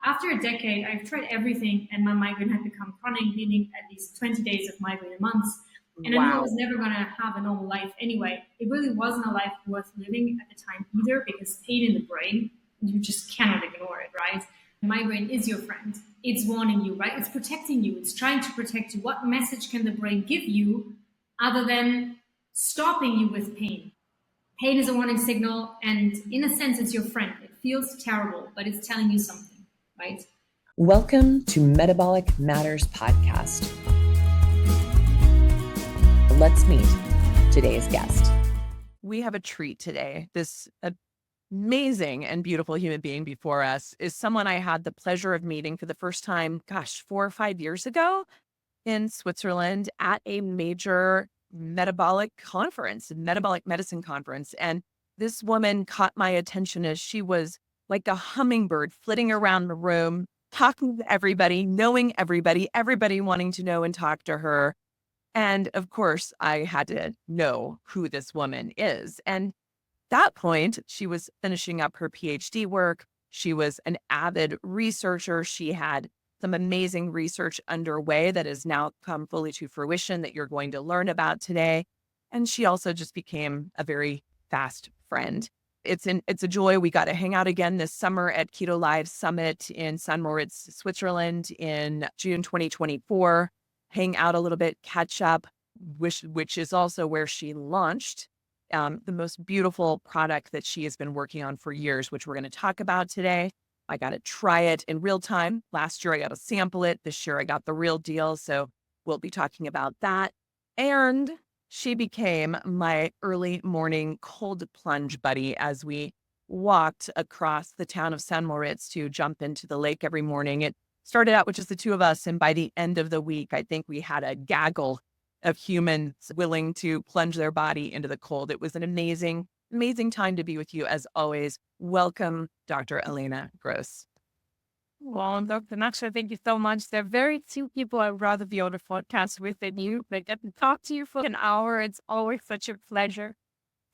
After a decade, I've tried everything, and my migraine had become chronic, meaning at least 20 days of migraine a month. And I knew I was Wow. never going to have a normal life anyway. It really wasn't a life worth living at the time either, because pain in the brain, you just cannot ignore it, right? Migraine is your friend. It's warning you, right? It's protecting you. It's trying to protect you. What message can the brain give you other than stopping you with pain? Pain is a warning signal, and in a sense, it's your friend. It feels terrible, but it's telling you something, right? Welcome to Metabolic Matters Podcast. Let's meet today's guest. We have a treat today. This amazing and beautiful human being before us is someone I had the pleasure of meeting for the first time, 4 or 5 years ago in Switzerland at a major metabolic conference, metabolic medicine conference. And this woman caught my attention as she was like a hummingbird flitting around the room, talking to everybody, knowing everybody, everybody wanting to know and talk to her. And of course, I had to know who this woman is. And that point, she was finishing up her PhD work. She was an avid researcher. She had some amazing research underway that has now come fully to fruition that you're going to learn about today. And she also just became a very fast friend. It's a joy. We got to hang out again this summer at Keto Live Summit in St. Moritz, Switzerland in June 2024. Hang out a little bit, catch up, which is also where she launched the most beautiful product that she has been working on for years, which we're going to talk about today. I got to try it in real time. Last year, I got to sample it. This year, I got the real deal. So we'll be talking about that. And she became my early morning cold plunge buddy as we walked across the town of St. Moritz to jump into the lake every morning. It started out with just the two of us. And by the end of the week, I think we had a gaggle of humans willing to plunge their body into the cold. It was an amazing, amazing time to be with you as always. Welcome, Dr. Elena Gross. Well, Dr. Naksha, thank you so much. There are very few people I'd rather be on a podcast with than you. But get to talk to you for an hour. It's always such a pleasure.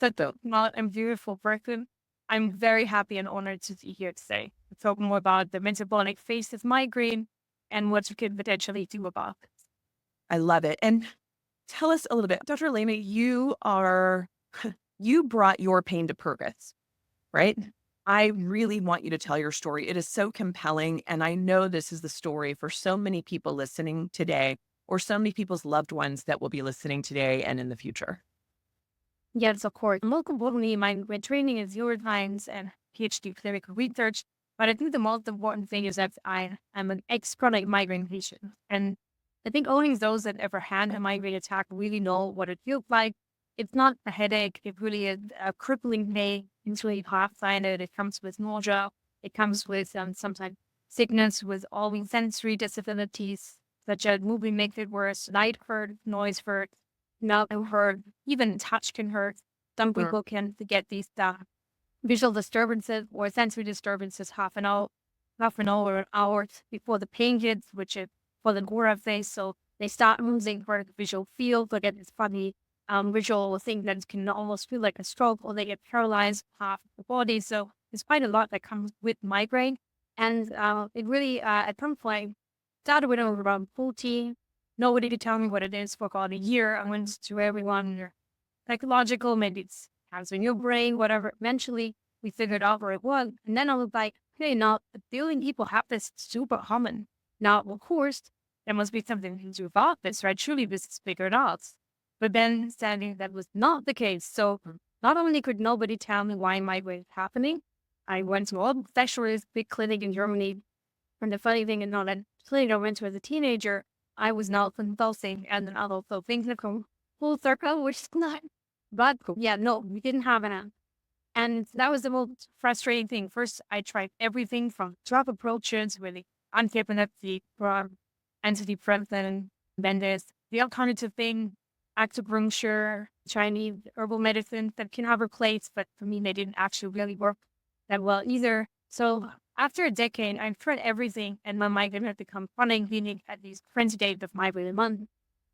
Such a smart and beautiful person. I'm very happy and honored to be here today to talk more about the metabolic phase of migraine and what you can potentially do about it. I love it. And tell us a little bit, Dr. Elena, you brought your pain to purpose, right? I really want you to tell your story. It is so compelling. And I know this is the story for so many people listening today, or so many people's loved ones that will be listening today and in the future. Yes, of course. Most importantly, my training is neuroscience and PhD clinical research. But I think the most important thing is that I am an ex-chronic migraine patient. And I think only those that ever had a migraine attack really know what it feels like. It's not a headache. It really is a crippling pain, usually half-sided. It comes with nausea. It comes with sometimes sickness, with all the sensory disabilities, such as moving makes it worse, light hurt, noise hurt, smell hurt, even touch can hurt. Some people can get these visual disturbances or sensory disturbances half an hour, hours before the pain hits, which is for the Gora phase. So they start losing for the visual field, they get this funny visual thing that can almost feel like a stroke, or they get paralyzed half the body. So there's quite a lot that comes with migraine. And it really, at some point, started when I was around 14. Nobody could tell me what it is for about a year. I went to everyone, psychological, maybe it's cancer in your brain, whatever. Eventually, we figured out where it was. And then I was like, hey, now, a billion people have this super common. Now, of course, there must be something to do about this, right? Surely this is figured out. But then understanding that was not the case. So not only could nobody tell me why migraine was happening, I went to all specialists, big clinic in Germany. And the funny thing is, not that clinic I went to as a teenager, I was now consulting as an adult. So things have come full circle, which is not. But yeah, no, we didn't have an. And that was the most frustrating thing. First, I tried everything from drug approaches, really anti-epileptic, antidepressant, then there's the alternative thing, acupuncture, Chinese herbal medicines that can have a place, but for me, they didn't actually really work that well either. So after a decade, I've tried everything, and my migraine had become chronic, meaning at least 20 days of migraine a month.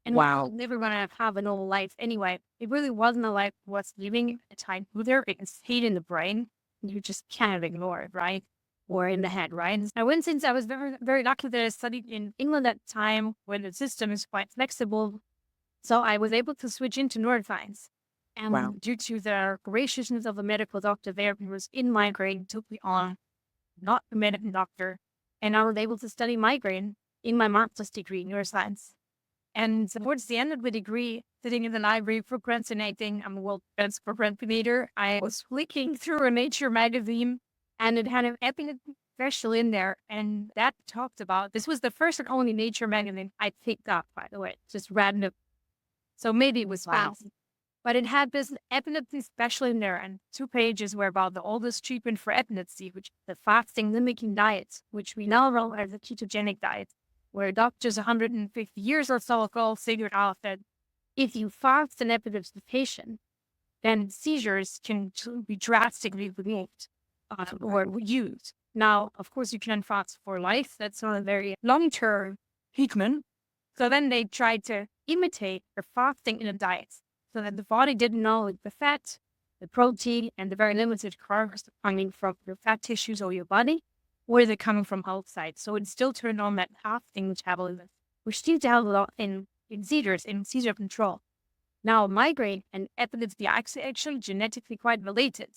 And I was never going to have a normal life anyway. It really wasn't a life worth living at a time either, because hate in the brain, you just can't ignore it, right? or in the head, right? I went since I was very, very lucky that I studied in England at the time where the system is quite flexible. So I was able to switch into neuroscience. And Wow. due to the graciousness of a medical doctor there who was in migraine, took me on, not a medical doctor. And I was able to study migraine in my master's degree in neuroscience. And towards the end of the degree, sitting in the library procrastinating, I'm a world best procrastinator. I was flicking through a Nature magazine and it had an epic special in there. And that talked about, this was the first and only Nature magazine I picked up, by the way, just random. So maybe it was fancy. But it had this epilepsy special in there, and 2 pages were about the oldest treatment for epilepsy, which is the fasting mimicking diet, which we now know as a ketogenic diet, where doctors 150 years or so ago figured out that if you fast an epilepsy patient, then seizures can be drastically removed or reduced. Now, of course, you can fast for life. That's not a very long-term treatment. So then they tried to imitate the fasting in a diet so that the body didn't know the fat, the protein, and the very limited carbs coming from your fat tissues or your body, or they're coming from outside. So it still turned on that fasting metabolism, which still down a lot in seizures, in seizure control. Now, migraine and epilepsy are actually genetically quite related.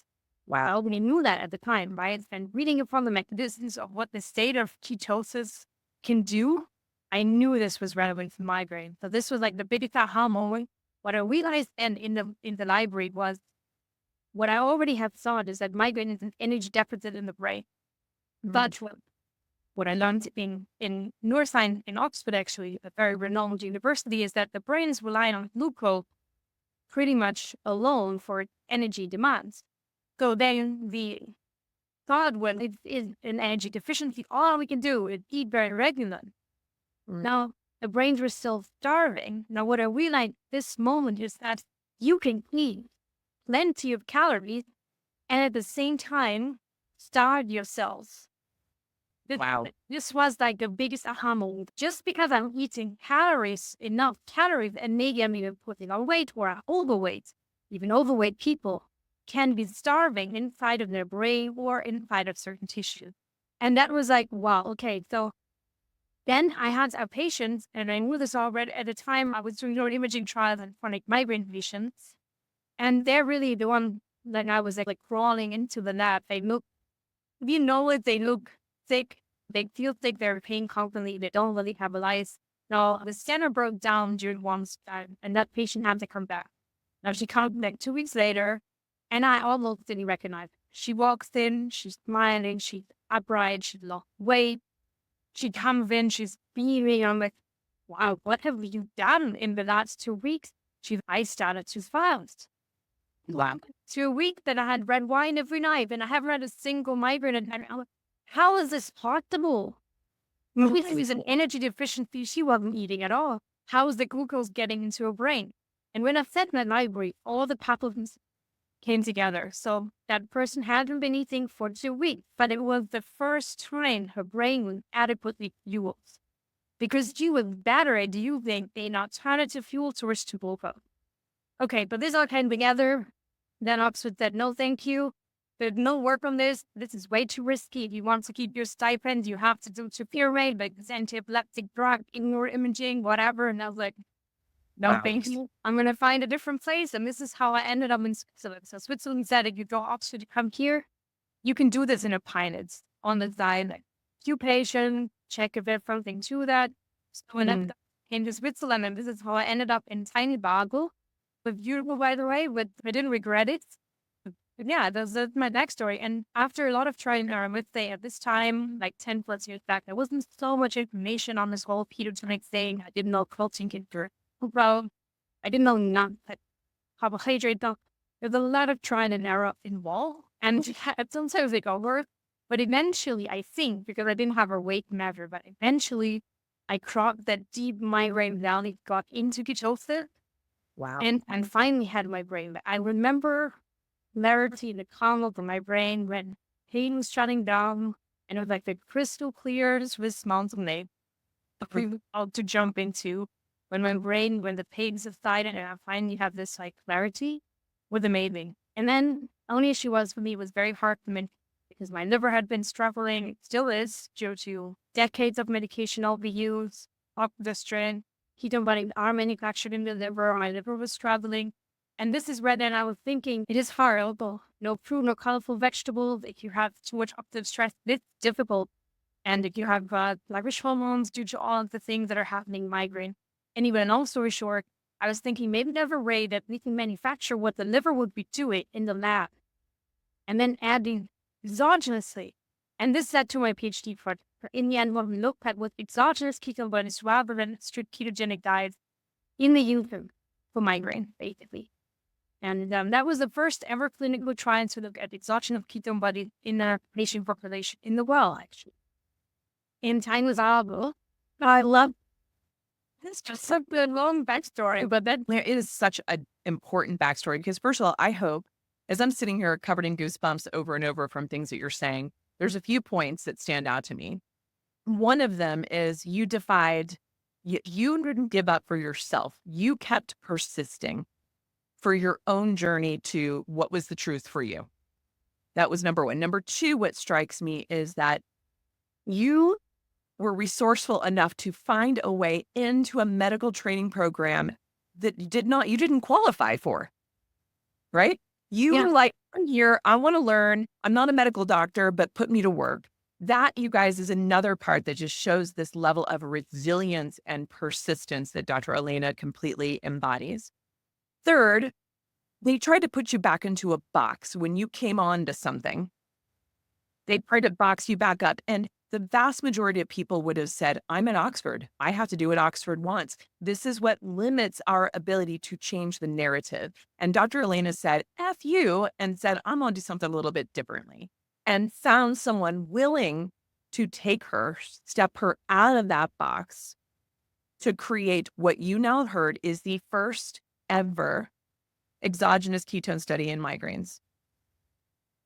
Wow. I already knew that at the time, right? And reading upon the mechanisms of what the state of ketosis can do, I knew this was relevant for migraine. So this was like the biggest aha moment. What I realized then in the library was what I already have thought is that migraine is an energy deficit in the brain. But what I learned in neuroscience in Oxford, actually, a very renowned university, is that the brain is relying on glucose pretty much alone for its energy demands. So then the thought, when it is an energy deficiency, all we can do is eat very regularly. Now, the brains were still starving. Now, what I realized this moment is that you can eat plenty of calories and at the same time starve your cells. This was like the biggest aha moment. Just because I'm eating enough calories, and maybe I'm even putting on weight or I'm overweight, even overweight people can be starving inside of their brain or inside of certain tissues. And that was like, wow, okay, so then I had a patient, and I knew this already at the time. I was doing neuroimaging trials on chronic migraine patients. And they're really the one that I was like crawling into the lab. They look, you know it, they look sick. They feel sick, they're pain constantly. They don't really have a life. Now, the scanner broke down during one time, and that patient had to come back. Now, she comes back 2 weeks later, and I almost didn't recognize her. She walks in, she's smiling, she's upright, she's lost weight. She comes in, she's beaming. I'm like, wow, what have you done in the last 2 weeks? I started to fast. Wow. 2 weeks that I had red wine every night, and I haven't had a single migraine. And I'm like, how is this possible? It was an energy deficiency. She wasn't eating at all. How is the glucose getting into her brain? And when I sat in the library, all the pathogens came together. So that person hadn't been eating for 2 weeks, but it was the first time her brain was adequately fueled. Because she was better at using an alternative fuel source to glucose. Okay, but this all came together. Then Oxford said, no, thank you. There's no work on this. This is way too risky. If you want to keep your stipend, you have to do topiramate, like this anti-epileptic drug, ignore imaging, whatever. And I was like, no, thank you. I'm going to find a different place. And this is how I ended up in Switzerland. So Switzerland said, if you go Oxford to come here, you can do this in a pilot on the side, like few patients, check if there's something to that. So when I came to Switzerland, and this is how I ended up in tiny Basel, with beautiful, by the way, but I didn't regret it. But yeah, that's my backstory. And after a lot of trial and error, I would say at this time, like 10 plus years back, there wasn't so much information on this whole ketogenic thing. I didn't know protein can grow. I didn't know none, but carbohydrate. There's a lot of trial and error involved. And sometimes they go over. But eventually, I think, because I didn't have a weight measure, but eventually I crossed that deep migraine valley, got into ketosis. Wow. And finally had my brain back. I remember clarity in the calm of my brain when pain was shutting down, and it was like the crystal clear Swiss mountain lake to jump into when the pain subsided and I finally have this like clarity was amazing. And then the only issue was for me, it was very hard to maintain because my liver had been struggling. It still is due to decades of medication overuse, oxidative, ketone bodies are manufactured in the liver. My liver was struggling. And this is where then I was thinking, it is horrible. No fruit, no colorful vegetables. If you have too much oxidative stress, it's difficult. And if you have sluggish hormones due to all of the things that are happening in migraine. Anyway, long story short, I was thinking maybe there's a way that we can manufacture what the liver would be doing in the lab and then adding exogenously. And this led to my PhD project. In the end, what we looked at was exogenous ketone bodies rather than strict ketogenic diets in the human for migraine, basically. And that was the first ever clinical trial to look at exogenous ketone bodies in a patient population in the world, actually. In time was horrible. I love it's just such a long backstory, but that It is such an important backstory because, first of all, I hope, as I'm sitting here covered in goosebumps over and over from things that you're saying, there's a few points that stand out to me. One of them is you didn't give up for yourself. You kept persisting for your own journey to what was the truth for you. That was number one. Number two, what strikes me is that you were resourceful enough to find a way into a medical training program that you didn't qualify for, right? You were like, I'm here, I want to learn. I'm not a medical doctor, but put me to work. That, you guys, is another part that just shows this level of resilience and persistence that Dr. Elena completely embodies. Third, they tried to put you back into a box when you came on to something. They tried to box you back up. And the vast majority of people would have said, I'm at Oxford. I have to do what Oxford wants. This is what limits our ability to change the narrative. And Dr. Elena said, F you, and said, I'm going to do something a little bit differently. And found someone willing to take her, step her out of that box to create what you now have heard is the first ever exogenous ketone study in migraines.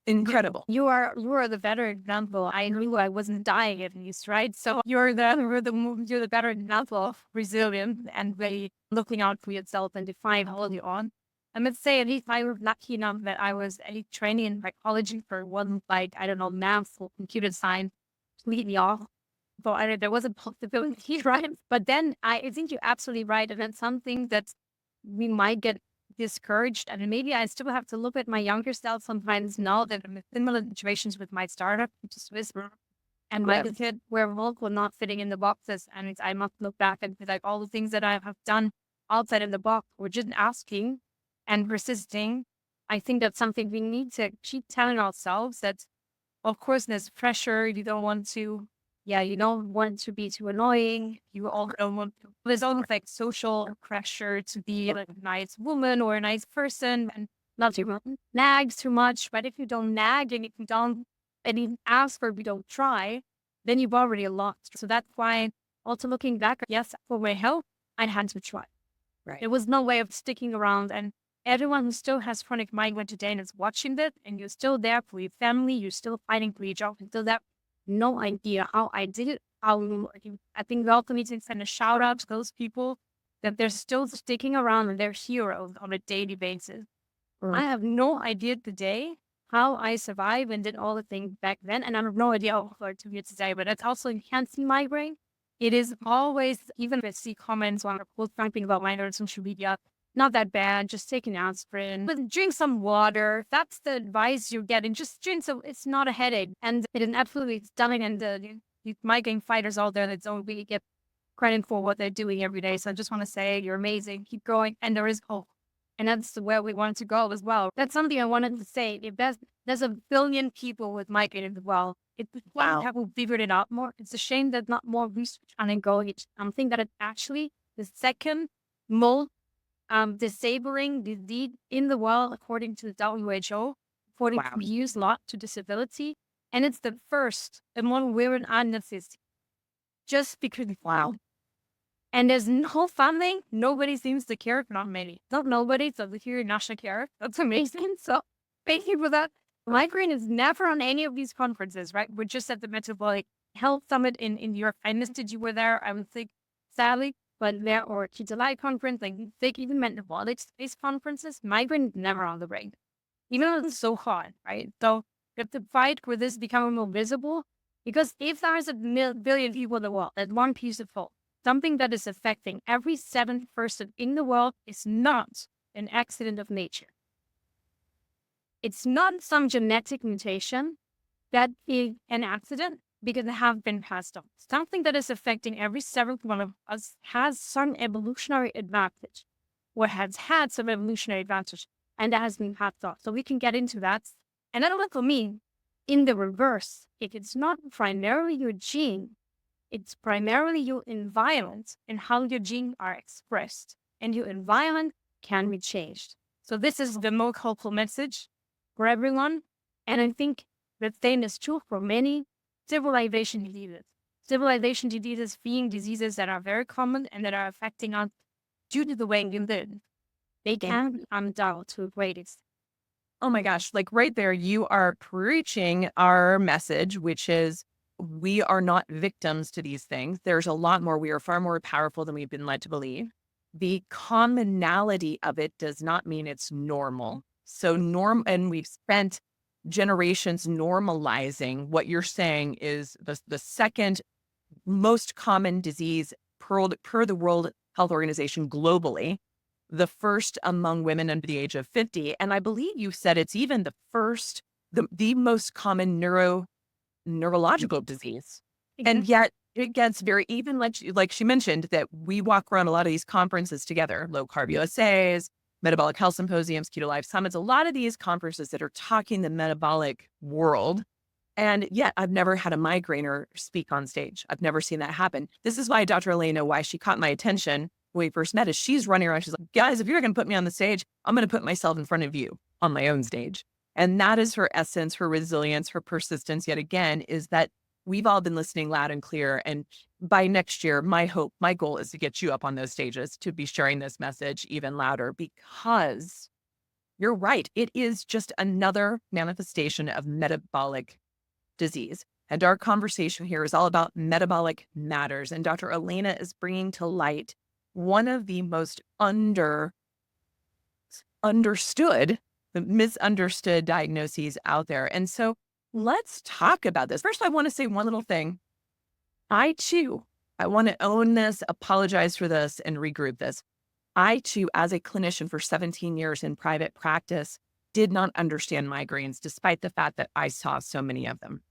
Incredible. You are the better example. I knew I wasn't dying at least, right? So you're the better example of resilience and really looking out for yourself and define all you on. I must say, at least I was lucky enough that I was training in psychology for one, math or computer science, completely off. But there was a possibility, right? But then I think you're absolutely right. And that's something that we might get discouraged. And maybe I still have to look at my younger self sometimes now that I'm in similar situations with my startup, which is Whisper, and my kid, where both were not fitting in the boxes. And I must look back and be like, all the things that I have done outside of the box, or just asking and persisting. I think that's something we need to keep telling ourselves that, of course, there's pressure. You don't want to be too annoying. You all don't want to. There's almost like social pressure to be like a nice woman or a nice person and not to nag too much. But if you don't nag and if you don't even ask for it, you don't try, then you've already lost. So that's why also looking back, yes, for my health, I had to try. Right. There was no way of sticking around. And everyone who still has chronic migraine today and is watching this, and you're still there for your family, you're still fighting for your job, you're still there. No idea how I did it. I think we also need to send a shout out to those people that they're still sticking around and they're heroes on a daily basis. I have no idea today how I survived and did all the things back then. And I have no idea how hard to be today, but that's also, you can't see migraine. It is always, even if I see comments on something about migraine on social media, not that bad, just take an aspirin, but drink some water. That's the advice you're getting. Just drink so it's not a headache. And it is absolutely stunning. And the migraine fighters out there that don't really get credit for what they're doing every day. So I just want to say you're amazing. Keep going. And there is hope. And that's where we want to go as well. That's something I wanted to say. There's a billion people with migraine in the world. It's people figured it out more. It's a shame that not more research on it going. It's something that it's actually the second most disabling disease in the world, according to the WHO, according to use lot to disability. And it's the first among women and necessity. Just because, And there's no funding. Nobody seems to care. Not many. Not nobody. So the here national care. That's amazing. So thank you for that. Migraine is never on any of these conferences, right? We're just at the Metabolic Health Summit in New York. I missed it. You were there. I would think, sadly. But there or Ketogenic conference, like they even metabolic space conferences, migraine is never on the radar. Even though it's so hard, right? So We have to fight for this becoming more visible, because if there's a billion people in the world at one piece of food, something that is affecting every seventh person in the world is not an accident of nature. It's not some genetic mutation that is an accident because it have been passed on. Something that is affecting every seventh one of us has some evolutionary advantage, or has had some evolutionary advantage, and that has been passed on. So we can get into that. And then for me, in the reverse, if it's not primarily your gene, it's primarily your environment and how your genes are expressed. And your environment can be changed. So this is the most hopeful message for everyone. And I think the same is true for many civilization diseases. Civilization diseases being diseases that are very common and that are affecting us due to the way we live. They can be undone to a great extent. Oh my gosh, like right there, you are preaching our message, which is we are not victims to these things. There's a lot more. We are far more powerful than we've been led to believe. The commonality of it does not mean it's normal. So and we've spent generations normalizing what you're saying is the second most common disease per the World Health Organization globally, the first among women under the age of 50. And I believe you said it's even the first, the most common neurological disease. And yet it gets very, even like she mentioned, that we walk around a lot of these conferences together, Low Carb USAs, Metabolic Health Symposiums, Keto Life Summits, a lot of these conferences that are talking the metabolic world. And yet I've never had a migrainer speak on stage. I've never seen that happen. This is why Dr. Elena, why she caught my attention when we first met, is she's running around. She's like, guys, if you're going to put me on the stage, I'm going to put myself in front of you on my own stage. And that is her essence, her resilience, her persistence, yet again, is that we've all been listening loud and clear. And by next year, my hope, my goal is to get you up on those stages, to be sharing this message even louder, because you're right. It is just another manifestation of metabolic disease. And our conversation here is all about metabolic matters. And Dr. Elena is bringing to light one of the most understood, the misunderstood diagnoses out there. And so let's talk about this. First, I want to say one little thing. I want to own this, apologize for this, and regroup this. I too, as a clinician for 17 years in private practice, did not understand migraines, despite the fact that I saw so many of them.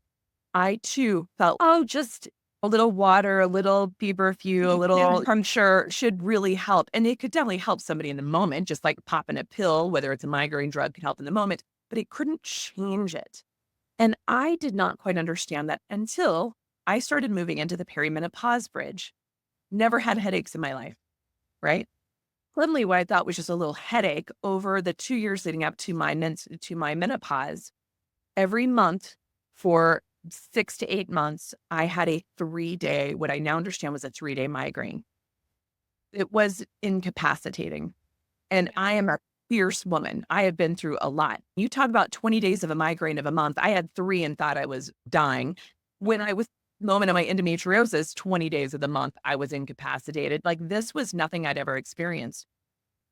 I too felt, just a little water, a little feverfew, a little puncture should really help. And it could definitely help somebody in the moment, just like popping a pill, whether it's a migraine drug, could help in the moment, but it couldn't change it. And I did not quite understand that until I started moving into the perimenopause bridge. Never had headaches in my life, right? Literally what I thought was just a little headache over the 2 years leading up to my menopause. Every month for 6 to 8 months, I had a 3-day, what I now understand was a 3-day migraine. It was incapacitating. And I am a fierce woman. I have been through a lot. You talk about 20 days of a migraine of a month. I had 3 and thought I was dying. When I was moment of my endometriosis, 20 days of the month, I was incapacitated. Like, this was nothing I'd ever experienced.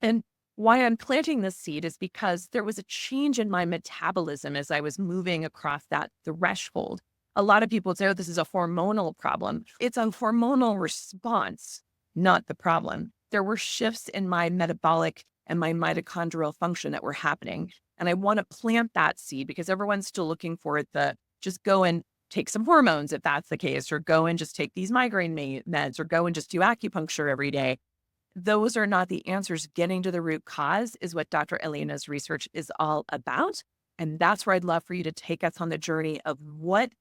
And why I'm planting this seed is because there was a change in my metabolism as I was moving across that threshold. A lot of people say, oh, this is a hormonal problem. It's a hormonal response, not the problem. There were shifts in my metabolic and my mitochondrial function that were happening. And I want to plant that seed because everyone's still looking for it, just go and take some hormones if that's the case, or go and just take these migraine meds, or go and just do acupuncture every day. Those are not the answers. Getting to the root cause is what Dr. Elena's research is all about. And that's where I'd love for you to take us on the journey of what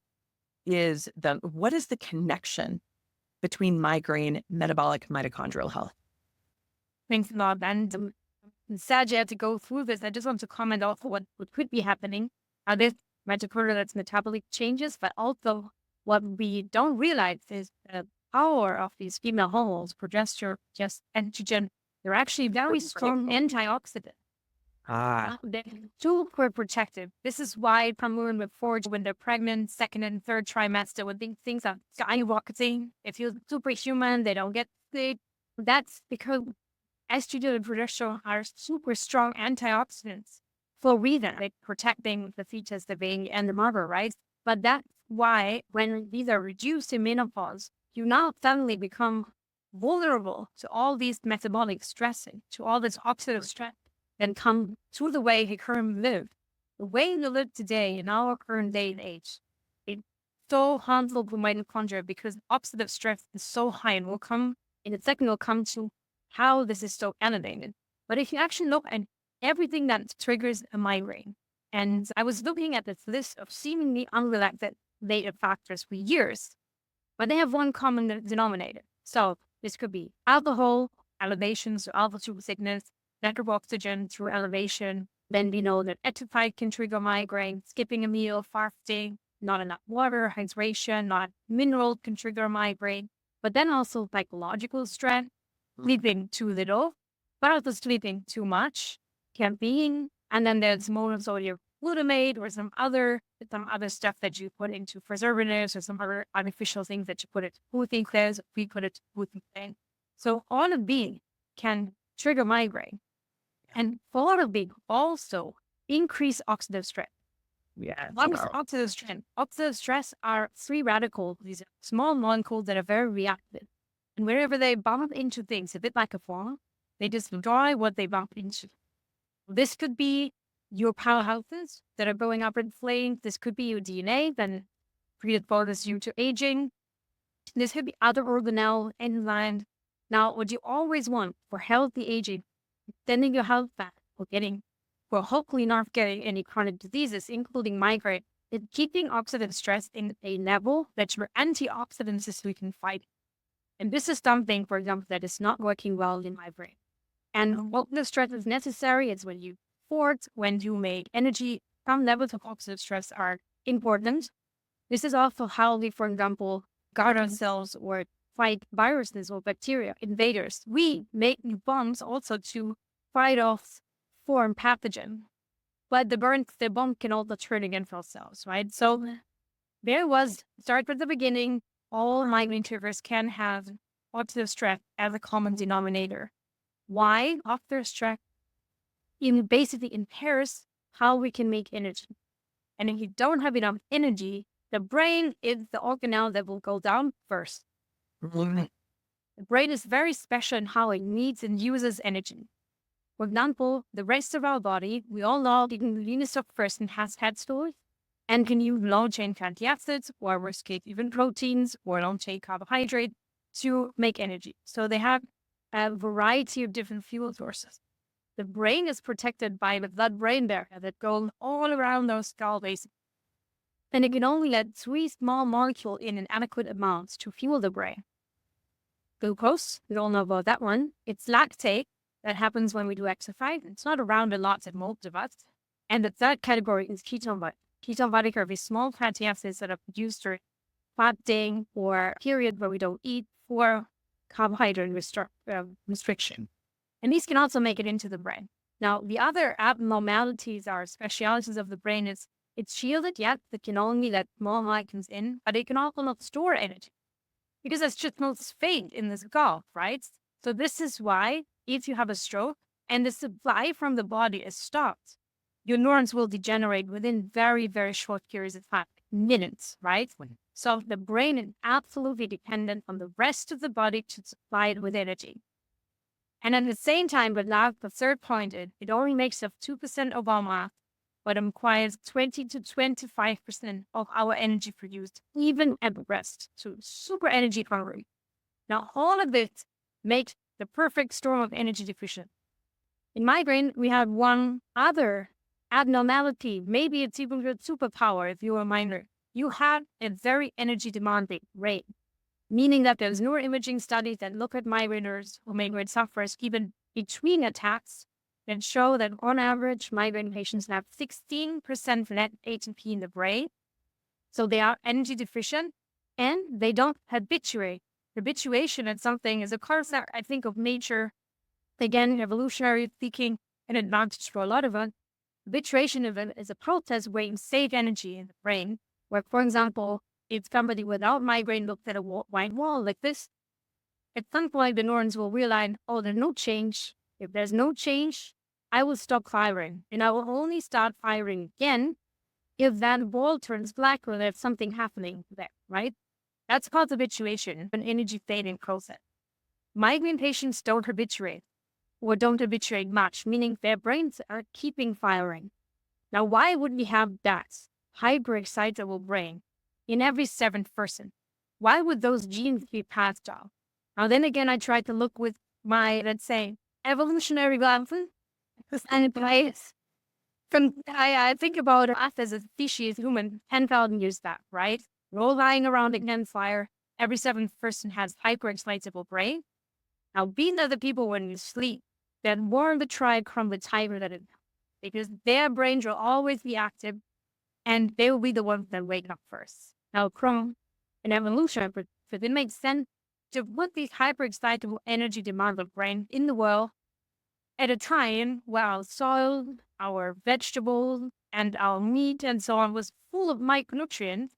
is the connection between migraine, metabolic, mitochondrial health. Thanks a lot. And I'm sad you had to go through this. I just want to comment also what could be happening. This mitochondrial, that's metabolic changes, but also what we don't realize is the power of these female hormones, progesterone, just estrogen. They're actually very strong antioxidants. They're super protective. This is why some women report when they're pregnant, second and third trimester, when things are skyrocketing, they feel superhuman, they don't get sick. That's because estrogen and progesterone are super strong antioxidants. for a reason, like protecting the fetus, the baby, and the mother, right? But that's why when these are reduced in menopause, you now suddenly become vulnerable to all these metabolic stressing, to all this oxidative stress that come through the way you currently live. The way you live today in our current day and age, it's so harmful for mitochondria because oxidative stress is so high, and we'll come in a second, we'll come to how this is so elevated. But if you actually look at everything that triggers a migraine, and I was looking at this list of seemingly unrelated factors for years, but they have one common denominator. So this could be alcohol, elevation, so altitude sickness, lack of oxygen through elevation. Then we know that atropine can trigger migraine, skipping a meal, fasting, not enough water, hydration, not mineral can trigger migraine. But then also psychological stress, sleeping too little, but also sleeping too much, caffeine, and then there's monosodium glutamate or some other stuff that you put into preservatives or some other artificial things that you put into food things, we put it food things. So all of these can trigger migraine. And all of these also increase oxidative stress. Yeah. Oxidative stress. Oxidative stress are free radicals, these small molecules that are very reactive. And wherever they bump into things, a bit like a bomb, they destroy what they bump into. This could be your powerhouses that are going up in flames. This could be your DNA that predisposes you to aging. This could be other organelle, enzymes. Now, what you always want for healthy aging, extending your health span, for hopefully not getting any chronic diseases, including migraine, is keeping oxidative stress in a level that your antioxidants we can fight. And this is something, for example, that is not working well in my brain. And oxidative stress is necessary. It's when you sport, when you make energy. Some levels of oxidative stress are important. This is also how we, for example, guard ourselves or fight viruses or bacteria, invaders. We make new bombs also to fight off foreign pathogen. But the bomb can also turn against ourselves, right? So start with the beginning. All migraine triggers can have oxidative stress as a common denominator. Why? Oxidative stress basically impairs how we can make energy. And if you don't have enough energy, the brain is the organelle that will go down first. The brain is very special in how it needs and uses energy. For example, the rest of our body, we all know the leanest of person has fat stores and can use long-chain fatty acids, or worst case, even proteins or long-chain carbohydrate to make energy. So they have a variety of different fuel sources. The brain is protected by the blood-brain barrier that goes all around those skull bases. And it can only let 3 small molecules in adequate amounts to fuel the brain. Glucose, we all know about that one. It's lactate that happens when we do exercise. It's not around a lot in most of us. And the third category is ketone body. Ketone body are these small fatty acids that are produced during fasting or period where we don't eat for carbohydrate restriction. And these can also make it into the brain. Now, the other abnormalities or specialities of the brain is it's shielded, yet it can only let small molecules in, but it can also not store energy because there's just no space in the skull, right? So this is why if you have a stroke and the supply from the body is stopped, your neurons will degenerate within very, very short periods of time, minutes, right? So the brain is absolutely dependent on the rest of the body to supply it with energy. And at the same time, but now the third point is it only makes up 2% of our mass, but it requires 20 to 25% of our energy produced, even at rest. So super energy hungry. Now, all of this makes the perfect storm of energy deficient. In migraine, we have one other abnormality. Maybe it's even your superpower if you're a migraine. You have a very energy demanding brain, meaning that there's neuroimaging studies that look at migraineurs or migraine sufferers even between attacks that show that on average, migraine patients have 16% net ATP in the brain. So they are energy deficient and they don't habituate. Habituation at something is a concept, I think, of nature. Again, evolutionary speaking, an advantage for a lot of us. Habituation of it is a process where you save energy in the brain, where, for example, if somebody without migraine looked at a white wall like this, at some point the neurons will realize, oh, there's no change. If there's no change, I will stop firing, and I will only start firing again if that ball turns black or there's something happening there, right? That's called habituation, an energy fading process. Migraine patients don't habituate or don't habituate much, meaning their brains are keeping firing. Now, why would we have that hyperexcitable brain in every seventh person? Why would those genes be passed down? Now, then again, I tried to look with my, let's say, evolutionary glasses, and I think about us as a species, human, 10,000 years back, right? We're all lying around a campfire. Every seventh person has hyperexcitable brain. Now, being other people when you sleep, that warn the tribe from the tiger that it, because their brains will always be active and they will be the ones that wake up first. Now, from an evolution, but it makes sense to put these hyperexcitable energy demands of brain in the world at a time where our soil, our vegetables, and our meat and so on was full of micronutrients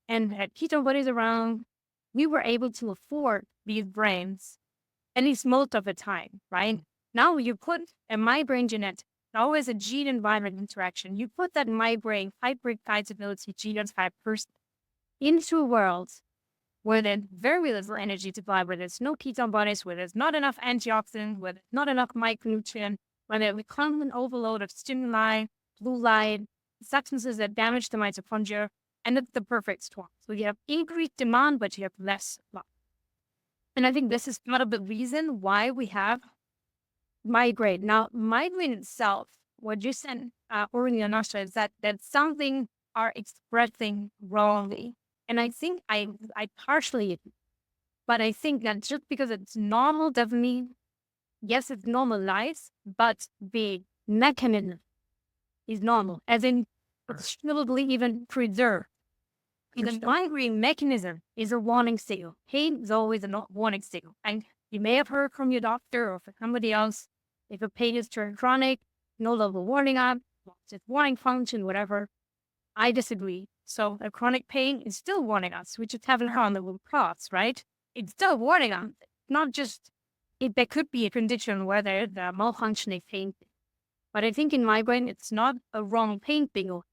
and had ketone bodies around, we were able to afford these brains, at least most of the time, right? Now you put a migraine genetic, always a gene environment interaction, you put that migraine hyperexcitability genotype person into a world where there's very little energy to buy, where there's no ketone bodies, where there's not enough antioxidant, where there's not enough micronutrient, where there's a constant overload of stimuli, blue light, substances that damage the mitochondria, and it's the perfect storm. So you have increased demand, but you have less supply. And I think this is part of the reason why we have migraine. Now, migraine itself, what you said earlier, Nasha, is that something are expressing wrongly. And I think I partially agree. But I think that just because it's normal doesn't mean, yes, it's normalized, but the mechanism is normal, as in presumably even preserved. The migraine mechanism is a warning signal. Pain is always a warning signal. And you may have heard from your doctor or from somebody else, if a pain is turned chronic, no longer warning up, it's warning function, whatever. I disagree. So a chronic pain is still warning us. We just haven't found the root cause, right? It's still warning us. Not just, there could be a condition where there's a malfunctioning pain. But I think in migraine, it's not a wrong pain signal.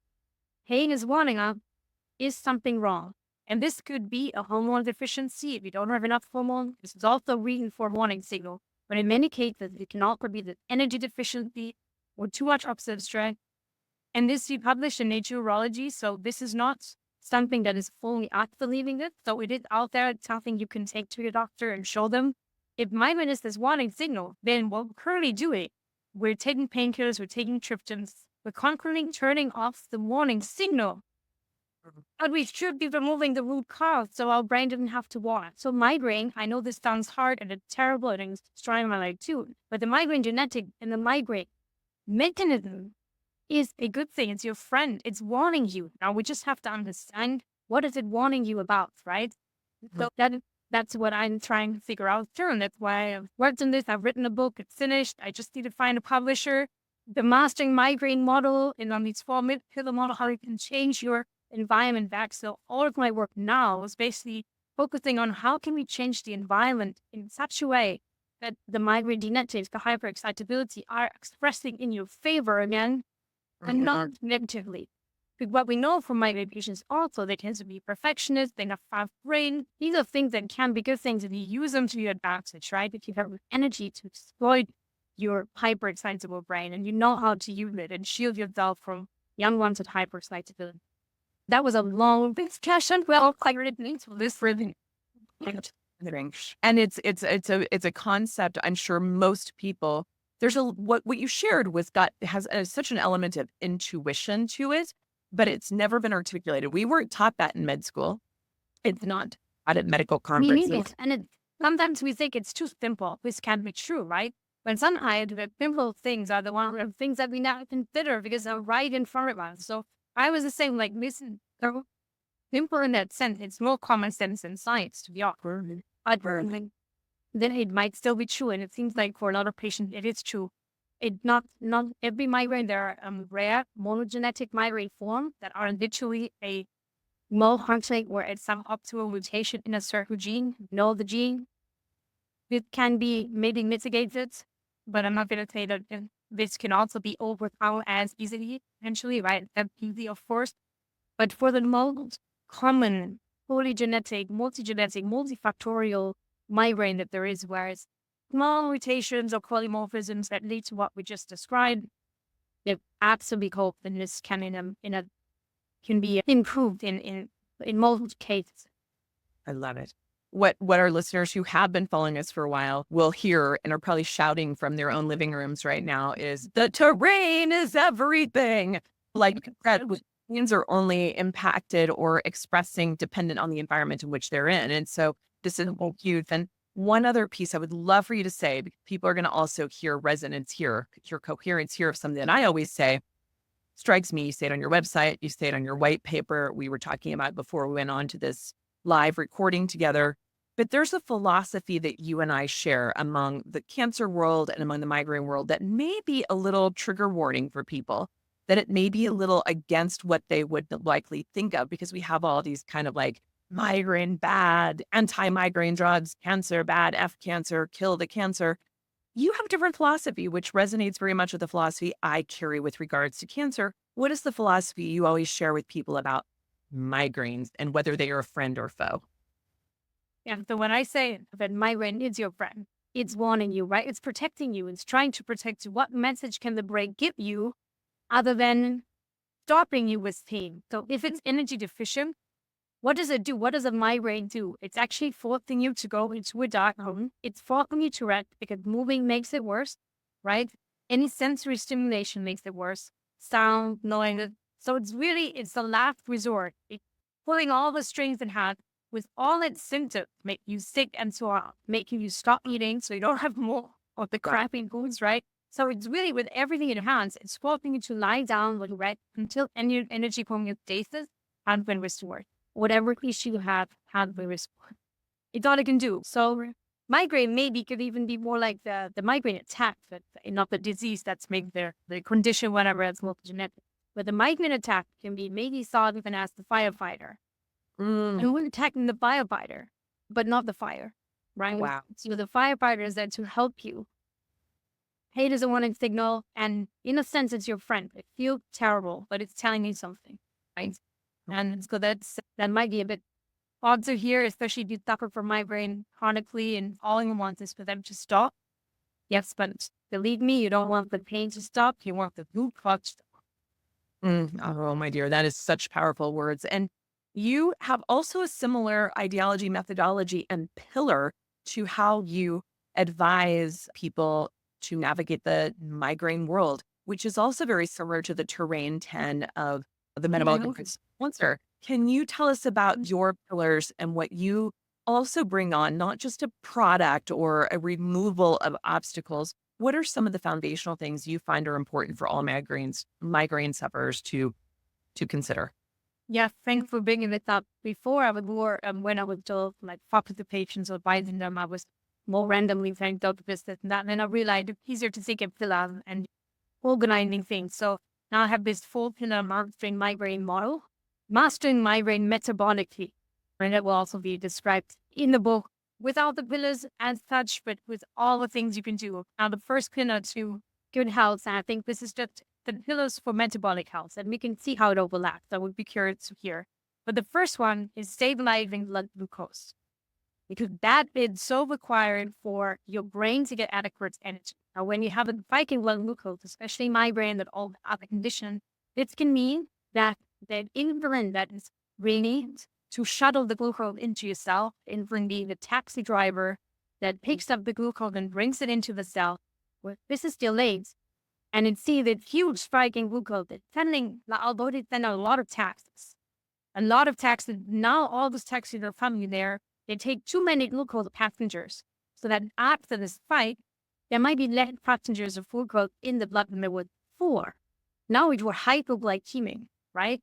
Pain is warning us, is something wrong? And this could be a hormone deficiency. If you don't have enough hormone, this is also a reason for a warning signal. But in many cases, it can also be the energy deficiency or too much oxidative stress. And this we published in Nature Urology, so this is not something that is fully us believing it. So it is out there. It's something you can take to your doctor and show them. If migraine is this warning signal, then what we're currently doing, we're taking painkillers, we're taking triptans, we're constantly turning off the warning signal. But we should be removing the root cause so our brain didn't have to warn. So migraine, I know this sounds hard and it's terrible and it's destroying my life too, but the migraine genetic and the migraine mechanism is a good thing. It's your friend. It's warning you. Now we just have to understand what is it warning you about, right? So that's what I'm trying to figure out too. And that's why I've worked on this. I've written a book. It's finished. I just need to find a publisher. The mastering migraine model and on these 4 pillar model, how you can change your environment back. So all of my work now is basically focusing on how can we change the environment in such a way that the migraine genetics, the hyperexcitability are expressing in your favor again and not negatively. Because what we know from migraine patients also, they tend to be perfectionists, they have fast brain. These are things that can be good things if you use them to your advantage, right? If you have energy to exploit your hyperexcitable brain and you know how to use it and shield yourself from young ones with hyperexcitability. That was a long discussion. Well, I really need to listen. And it's a concept. I'm sure most people. There's what you shared has such an element of intuition to it, but it's never been articulated. We weren't taught that in med school. It's not taught at medical conferences. And sometimes we think it's too simple. This can't be true, right? When sometimes the simple things are the things that we now consider because they're right in front of us. So I was the same, like, listen, so simple in that sense. It's more common sense than science, to be honest. Then it might still be true. And it seems like for a lot of patients, it is true. It's not every migraine. There are rare monogenetic migraine forms that are literally a malfunctioning or at some optimal mutation in a certain gene. Know the gene. It can be maybe mitigated, but I'm not going to say that this can also be overcome as easily, potentially, right? That's easy, of course. But for the most common polygenetic, multigenetic, multifactorial migraine that there is, where it's small mutations or polymorphisms that lead to what we just described, they absolutely hope that this can can be improved in multiple cases. I love it. What our listeners who have been following us for a while will hear and are probably shouting from their own living rooms right now is the terrain is everything. Like means are only impacted or expressing dependent on the environment in which they're in. And so this is huge. And one other piece I would love for you to say, because people are going to also hear resonance here, hear coherence here of something that I always say strikes me. You say it on your website, you say it on your white paper. We were talking about before we went on to this live recording together. But there's a philosophy that you and I share among the cancer world and among the migraine world that may be a little trigger warning for people, that it may be a little against what they would likely think of, because we have all these kind of like migraine bad, anti-migraine drugs, cancer bad, F cancer, kill the cancer. You have a different philosophy, which resonates very much with the philosophy I carry with regards to cancer. What is the philosophy you always share with people about migraines and whether they are a friend or foe? Yeah, so when I say that migraine is your friend, it's warning you, right? It's protecting you. It's trying to protect you. What message can the brain give you other than stopping you with pain? So if it's energy deficient, what does it do? What does a migraine do? It's actually forcing you to go into a dark room. It's forcing you to rest because moving makes it worse, right? Any sensory stimulation makes it worse. Sound, noise. So it's the last resort. It's pulling all the strings it has with all its symptoms, make you sick and so on, making you stop eating so you don't have more of the crappy foods, right? So it's really with everything in your hands, it's forcing you to lie down with rest until any energy homeostasis has been restored. Whatever issue you have has been restored. It's all it can do. So migraine maybe could even be more like the migraine attack, not the disease that's making the condition, whatever, it's multigenetic. But the migraine attack can be maybe thought even as the firefighter. And we're attacking the firefighter, but not the fire, right? Wow. So the firefighter is there to help you. Hate is a warning signal, and in a sense, it's your friend. It feels terrible, but it's telling you something, right? And so that might be a bit odd to hear, especially if you suffer from migraine chronically, and all you want is for them to stop. Yes, but believe me, you don't want the pain to stop. You want the glucose to stop. Oh, my dear, that is such powerful words. And you have also a similar ideology, methodology, and pillar to how you advise people to navigate the migraine world, which is also very similar to the terrain 10 of the metabolic sponsor. Can you tell us about your pillars and what you also bring on, not just a product or a removal of obstacles? What are some of the foundational things you find are important for all migraine sufferers to consider? Yeah, thanks for bringing it up. Before I would more, when I was told like talk to the patients or advising them, I was more randomly saying doctor this and that. And then I realized it's easier to take a pillar and organizing things. So now I have this 4-pillar mastering migraine model, mastering migraine metabolically. And it will also be described in the book without the pillars as such, but with all the things you can do. Now, the first pillar to good health, and I think this is just the pillars for metabolic health, and we can see how it overlaps. I would be curious to hear. But the first one is stabilizing blood glucose, because that is so required for your brain to get adequate energy. Now, when you have a spike in blood glucose, especially migraine and all other conditions, this can mean that the insulin that is released to shuttle the glucose into your cell, insulin being the taxi driver that picks up the glucose and brings it into the cell, well, this is delayed. And it sees that huge spike in glucose, although they send a lot of taxes, now all those taxis are coming there, they take too many glucose passengers. So that after the spike, there might be less passengers of glucose in the blood than there was before. Now it were hypoglycemic, right?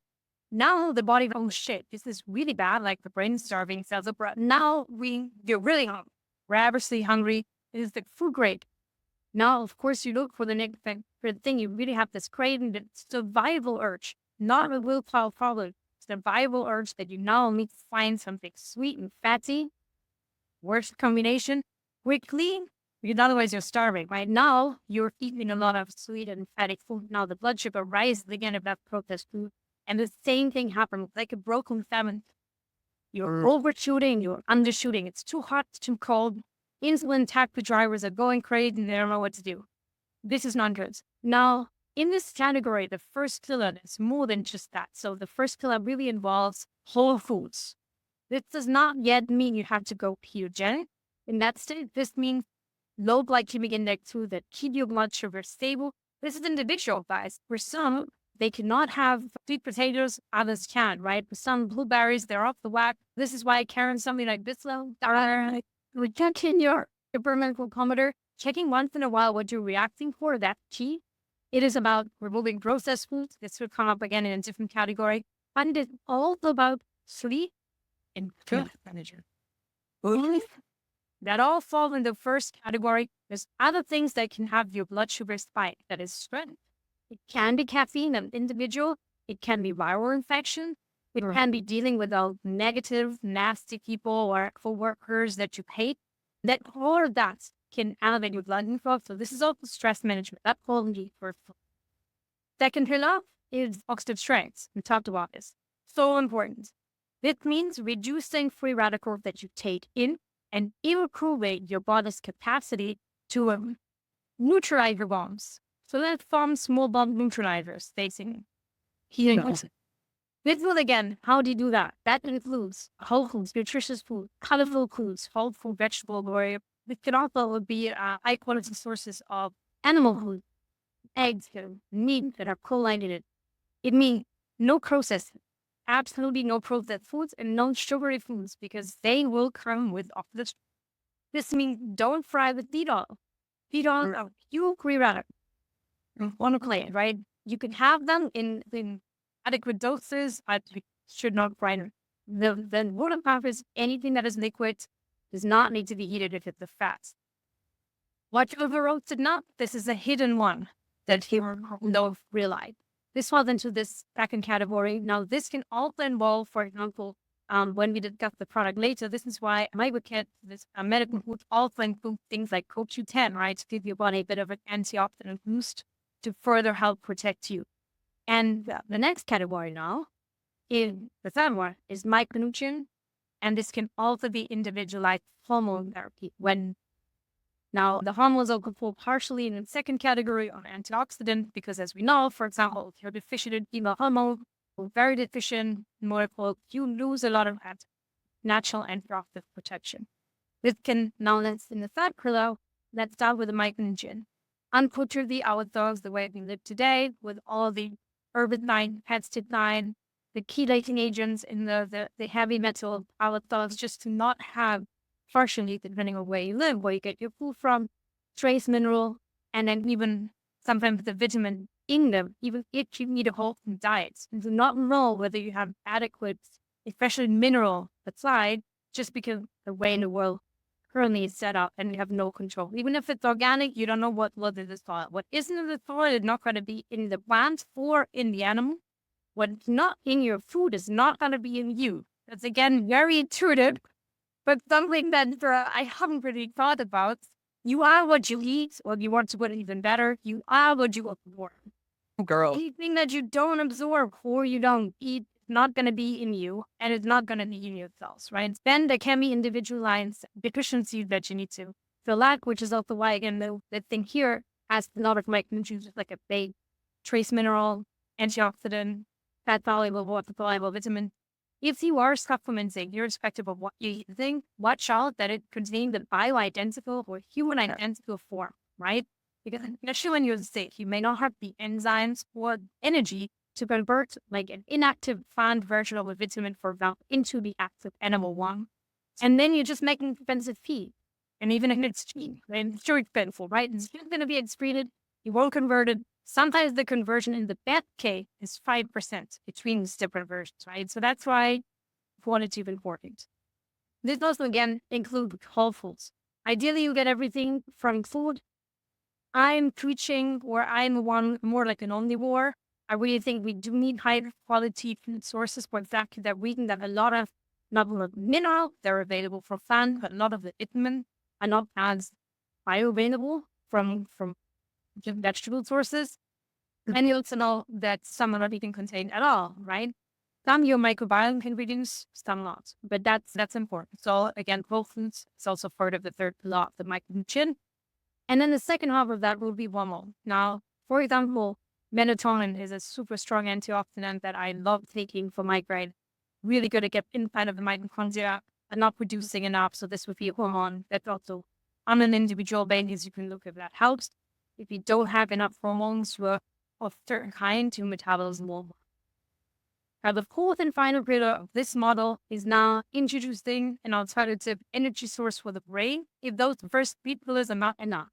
Now the body, oh shit, this is really bad, like the brain is starving, cells are broken. Now you're really hungry, ravenously hungry. It is the food grade. Now, of course, you look for the next thing. For the thing, you really have this craving, the survival urge, not a willpower problem. Survival urge that you now need to find something sweet and fatty. Worst combination, quickly, because otherwise you're starving. Right now, you're eating a lot of sweet and fatty food. Now the blood sugar rises again if that's processed food. And the same thing happens, like a broken famine. You're overshooting, you're undershooting. It's too hot, it's too cold. Insulin taxi drivers are going crazy and they don't know what to do. This is not good. Now, in this category, the first pillar is more than just that. So the first pillar really involves whole foods. This does not yet mean you have to go ketogenic. In that state, this means low glycemic index food that keep your blood sugar stable. This is individual, guys. For some, they cannot have sweet potatoes, others can, right? For some blueberries, they're off the whack. This is why carrying something like this low, checking your temperament glucometer, checking once in a while what you're reacting for, that's key. It is about removing processed foods. This will come up again in a different category. But it is also about sleep and food management. That all fall in the first category. There's other things that can have your blood sugar spike. That is stress. It can be caffeine, an individual. It can be viral infection. It can be dealing with all negative, nasty people or coworkers that you hate. That all of that can elevate your blood glucose. So this is also stress management. That's all the first. Second pillar is oxidative stress. We talked about this. So important. This means reducing free radicals that you take in and improving your body's capacity to neutralize your bombs. So that forms small bomb neutralizers, facing healing. This will again, how do you do that? That includes whole foods, nutritious food, colorful foods, whole food, vegetable, or this can also be high quality sources of animal food, eggs, meat that are collated. It means no processed, absolutely no processed foods and no sugary foods because they will come with oxidative. This means don't fry with feed oil. Feed oil are pure free radicals. Want to play it, right? You can have them in adequate doses, but you should not fry them. The rule of thumb is anything that is liquid does not need to be heated if it's a fat. Watch over roasted nut. This is a hidden one that you don't realize. This falls into this second category. Now, this can also involve, for example, when we discuss the product later, this is why microCat, this medical food, also include things like CoQ10, right, to give your body a bit of an antioxidant boost to further help protect you. And the next category now, the third one, is micronutrient. And this can also be individualized hormone therapy. Now, the hormones are controlled partially in the second category on antioxidant, because as we know, for example, if you're deficient in female hormone, or very deficient in molecule, you lose a lot of that natural antioxidant protection. This can, now let's in the third pillar, let's start with the micronutrient. Unfortunately, our dogs, the way we live today, with all the herbicide, pesticide, the chelating agents in the heavy metal, our dogs just do not have, partially depending on where you live, where you get your food from, trace mineral, and then even sometimes the vitamin in them, even if you need a whole food diet. You do not know whether you have adequate, especially mineral supply, just because the way in the world currently is set up and you have no control. Even if it's organic, you don't know what was in the soil. What isn't in the soil is not going to be in the plant or in the animal. What's not in your food is not going to be in you. That's again very intuitive, but something that I haven't really thought about. You are what you eat, or you want to put it even better, you are what you absorb. Girl. Anything that you don't absorb or you don't eat is not going to be in you, and it's not going to be in your cells, right? Then there can be individualized deficiencies that you need to fill out, which is also why, again, the thing here has a lot of micronutrients, like a base, trace mineral, antioxidant, fat soluble, water soluble, vitamin. If you are supplementing, irrespective of what you're eating, watch out that it contains the bioidentical or human identical form, right? Because especially when you're sick, you may not have the enzymes or energy to convert like an inactive plant version of a vitamin, for example, into the active animal one. And then you're just making expensive feed. And even if it's cheap, it's sure expensive, right? It's just going to be excreted. You won't convert it. Sometimes the conversion in the bad case is 5% between these different versions, right? So that's why quality is important. This also, again, includes whole foods. Ideally, you get everything from food. I'm preaching, or I'm one more like an omnivore. I really think we do need high quality food sources for exactly that reason, that a lot of, not only minerals, they're available for fun, but a lot of the vitamin are not as bioavailable from vegetable sources. And you also know that some are not even contained at all, right? Some your microbiome ingredients, some not. But that's important. So again, whole foods is also part of the third law of the micronutrient. And then the second half of that will be hormone. Now, for example, melatonin is a super strong antioxidant that I love taking for migraine. Really good at getting inside of the mitochondria and not producing enough. So this would be a hormone that's also on an individual basis. You can look if that helps. If you don't have enough hormones of certain kind, your metabolism will. Now, the fourth and final pillar of this model is now introducing an alternative energy source for the brain if those first three pillars are not enough.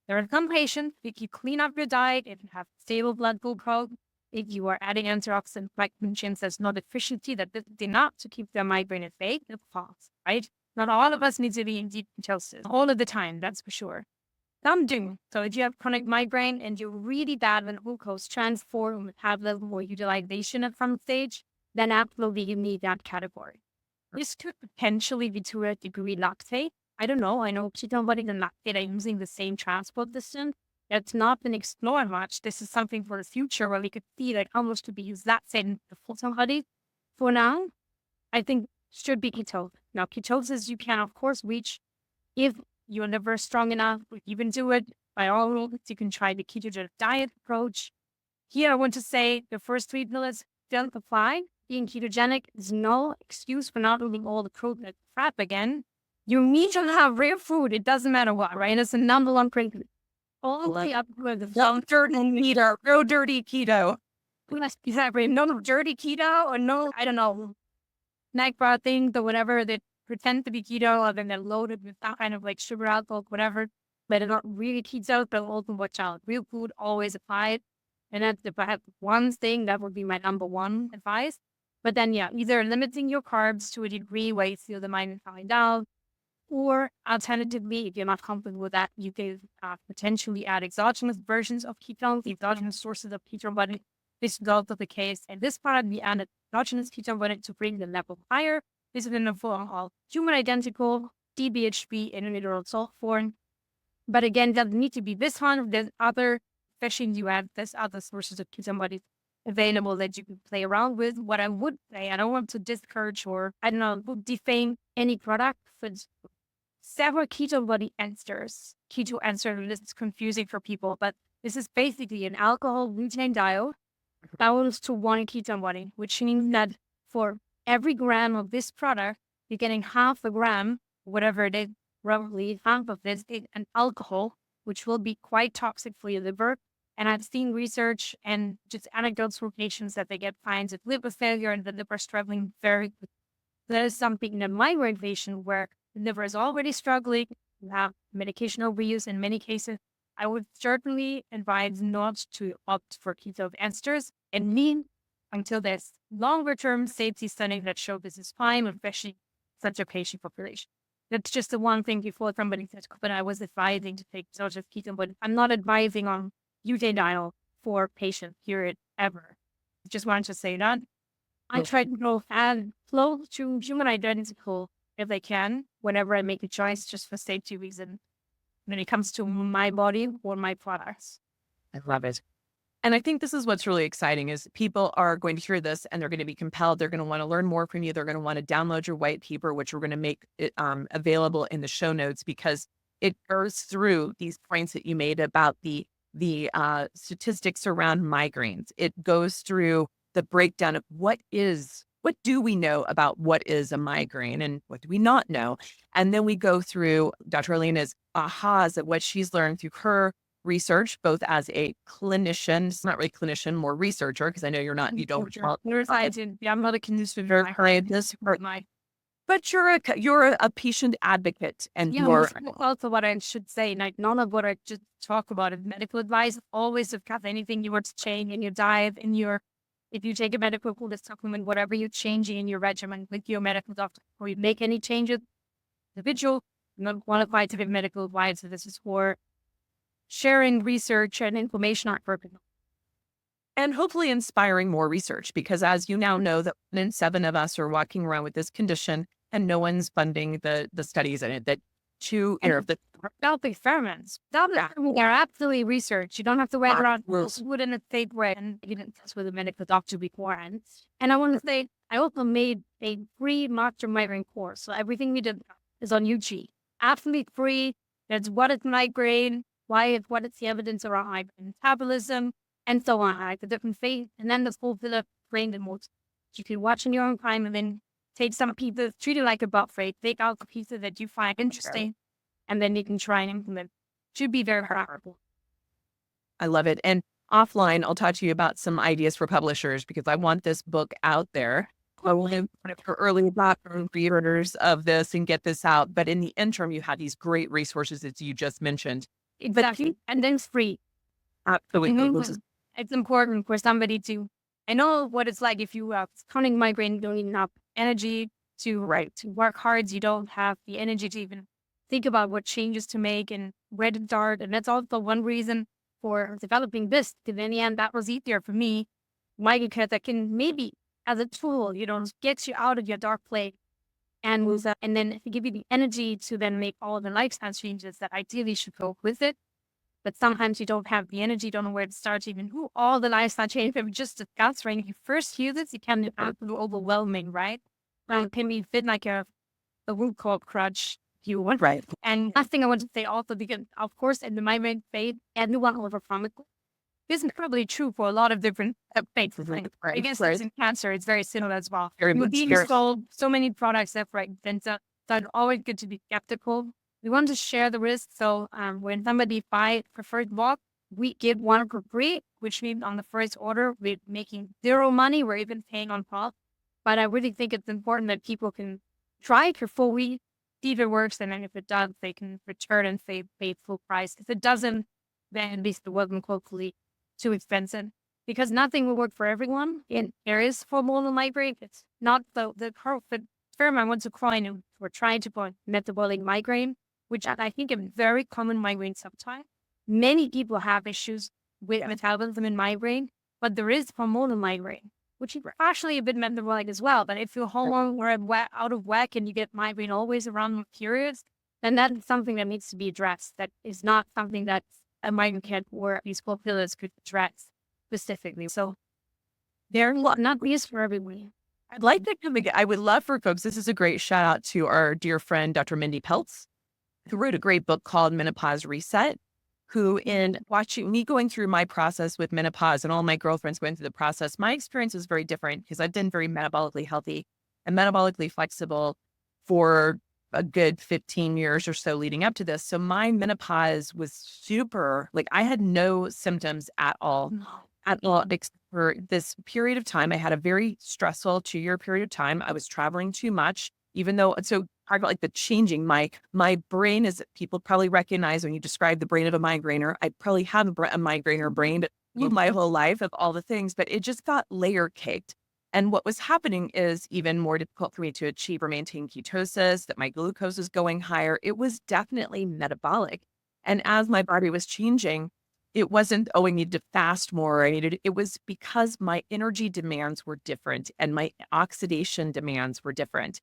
There are some patients, if you clean up your diet, if you have stable blood glucose, if you are adding antioxidant micronutrients, there's no deficiency that is enough to keep their migraine at bay, it falls, right? Not all of us need to be in deep ketosis all of the time, that's for sure. Some do. So if you have chronic migraine and you're really bad with glucose transport or metabolism or utilization at some stage, then absolutely you need that category. This could potentially be to a degree lactate. I don't know. I know ketone bodies and lactate are using the same transport system. That's not been explored much. This is something for the future where we could see like how much to be used that same the ketone bodies. For now, I think should be ketone. Now, ketosis you can of course reach if your liver is strong enough. You can do it by all means. You can try the ketogenic diet approach. Here, I want to say the first three pillars don't apply. Being ketogenic is no excuse for not eating all the protein and crap again. You need to have real food. It doesn't matter what, right? It's the number one principle. All the way up with the No dirty keto. No dirty keto. exactly no dirty keto or no, I don't know, snack bar things or whatever that pretend to be keto and then they're loaded with that kind of like sugar, alcohol, whatever. But they're not really keto, but also watch out. Real food always applied. And that's if I have one thing, that would be my number one advice. But then, yeah, either limiting your carbs to a degree where you feel the mind falling down, or alternatively, if you're not comfortable with that, you can potentially add exogenous versions of ketones, the exogenous sources of ketone, but this is also the case. And this part, we added exogenous ketone body to bring the level higher. This is in the form of human identical DBHB in a mineral salt form. But again, doesn't need to be this one. There's other, especially in US, there's other sources of ketone bodies available that you can play around with. What I would say, I don't want to discourage or, I don't know, defame any product, but several ketone body esters. Keto ester, this is confusing for people, but this is basically an alcohol lutein bound to one ketone body, which means that for every gram of this product, you're getting half a gram, whatever it is, roughly half of this is an alcohol, which will be quite toxic for your liver. And I've seen research and just anecdotes from patients that they get signs of liver failure and the liver struggling very quickly. That is something in a migraine patient where the liver is already struggling, you have medication overuse in many cases. I would certainly advise not to opt for ketone esters and lean until there's longer term safety studies that show this is fine, especially such a patient population. That's just the one thing before somebody said, but I was advising to take exogenous ketone, but I'm not advising on lutein for patients, period, ever. Just wanted to say that. I try to go add close to human identical if I can, whenever I make a choice, just for safety reason, when it comes to my body or my products. I love it. And I think this is what's really exciting is people are going to hear this and they're going to be compelled. They're going to want to learn more from you. They're going to want to download your white paper, which we're going to make it, available in the show notes, because it goes through these points that you made about the statistics around migraines. It goes through the breakdown of what do we know about what is a migraine and what do we not know? And then we go through Dr. Elena's ahas of what she's learned through her research, both as a clinician, it's not really clinician, more researcher, because I know you don't Neuroscientist. Yeah, I'm not a clinician. But you're a patient advocate, and you're also what I should say. Like none of what I just talk about is medical advice. Always discuss anything you want to change in your diet, if you take a medical supplement, whatever you're changing in your regimen with your medical doctor, or you make any changes, individual, not qualified to give medical advice. So this is for sharing research and information on purpose. And hopefully inspiring more research, because as you now know, that 1 in 7 of us are walking around with this condition and no one's funding the studies in it. That to Without the experiments. Without the experiments, they're absolutely research. You don't have to wait around within a state where and you didn't test with a medical doctor beforehand. And I want to say, I also made a free master migraine course. So everything we did is on YouTube. Absolutely free. There's what is migraine, what is the evidence around migraine metabolism, and so on. Like the different phase, and then the full fill of brain the most. You can watch in your own time and then take some pieces, treat it like a buffet, take out the pieces that you find interesting, and then you can try and implement. Should be very powerful. I love it. And offline, I'll talk to you about some ideas for publishers because I want this book out there. I want to put it for early pre-orders of this and get this out. But in the interim, you had these great resources that you just mentioned. Exactly. And then it's free. Absolutely. It's important for somebody to, I know what it's like if you have chronic migraine, you don't need enough energy to work hard. You don't have the energy to even think about what changes to make and where to start. And that's also one reason for developing this. Because in the end, that was easier for me. microCat that can maybe as a tool, get you out of your dark place and then give you the energy to then make all of the lifestyle changes that ideally should go with it. But sometimes you don't have the energy, don't know where to start, even who all the lifestyle changes that we just discussed, right? If you first use it, it can be absolutely overwhelming, right? It can be a bit like a root called crutch. You want, right? And last thing I want to say also, because of course, in the migraine phase, everyone will overcome it. This is probably true for a lot of different phases. Right? I guess it's in cancer, it's very similar as well. You're being sold so many products left, right, and so it's always good to be skeptical. We want to share the risk. So when somebody buys preferred block, we give one for free, which means on the first order, we're making zero money. We're even paying on top. But I really think it's important that people can try it for 4 weeks, see if it works, and then if it does, they can return and pay full price. If it doesn't, then at least it wasn't hopefully too expensive. Because nothing will work for everyone. And there is hormonal migraine. It's not the experiment I want to cry in. We're trying to put metabolic migraine, which I think is a very common migraine subtype. Many people have issues with metabolism and migraine, but there is hormonal migraine, which is partially a bit metabolic as well. But if your hormones are out of whack and you get migraine always around periods, then that's something that needs to be addressed. That is not something that a microCat or these formulas could address specifically. So they're not these for everyone. I'd like to come again. I would love for folks. This is a great shout out to our dear friend, Dr. Mindy Peltz, who wrote a great book called Menopause Reset, who in watching me going through my process with menopause and all my girlfriends going through the process, my experience was very different because I've been very metabolically healthy and metabolically flexible for a good 15 years or so leading up to this. So my menopause was super, I had no symptoms at all, except for this period of time. I had a very stressful 2-year period of time. I was traveling too much, even though, so talk about the changing, my brain is, people probably recognize when you describe the brain of a migrainer, I probably have a migrainer brain, but my whole life of all the things, but it just got layer caked. And what was happening is even more difficult for me to achieve or maintain ketosis, that my glucose was going higher. It was definitely metabolic. And as my body was changing, it wasn't, I needed to fast more. It was because my energy demands were different and my oxidation demands were different.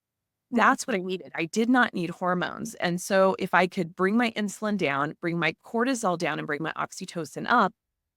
That's what I needed. I did not need hormones. And so if I could bring my insulin down, bring my cortisol down, and bring my oxytocin up,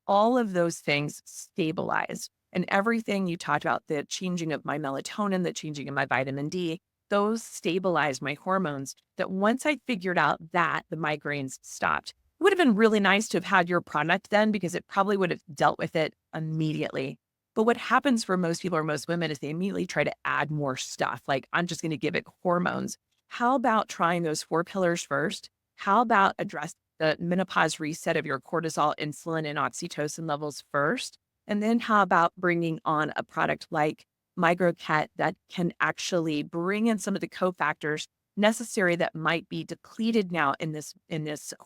all of those things stabilized. And everything you talked about, the changing of my melatonin, the changing of my vitamin D, those stabilized my hormones, that once I figured out that, the migraines stopped. It would have been really nice to have had your product then because it probably would have dealt with it immediately. But what happens for most people or most women is they immediately try to add more stuff. I'm just going to give it hormones. How about trying those 4 pillars first? How about address the menopause reset of your cortisol, insulin, and oxytocin levels first? And then how about bringing on a product like microCat that can actually bring in some of the cofactors necessary that might be depleted now in this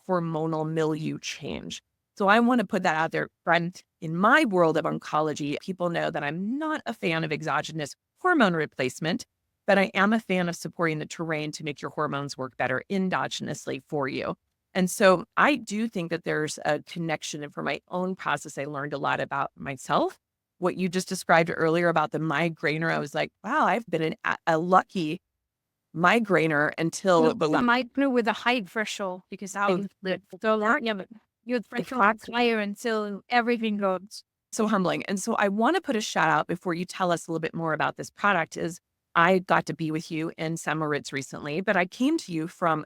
hormonal milieu change. So I want to put that out there. Friend, in my world of oncology, people know that I'm not a fan of exogenous hormone replacement, but I am a fan of supporting the terrain to make your hormones work better endogenously for you. And so I do think that there's a connection. And for my own process, I learned a lot about myself. What you just described earlier about the migrainer, I was like, wow, I've been a lucky migrainer until The migraine with a high threshold because I was so yeah, but you threshold higher until everything goes. So humbling. And so I want to put a shout out before you tell us a little bit more about this product is I got to be with you in St. Moritz recently, but I came to you from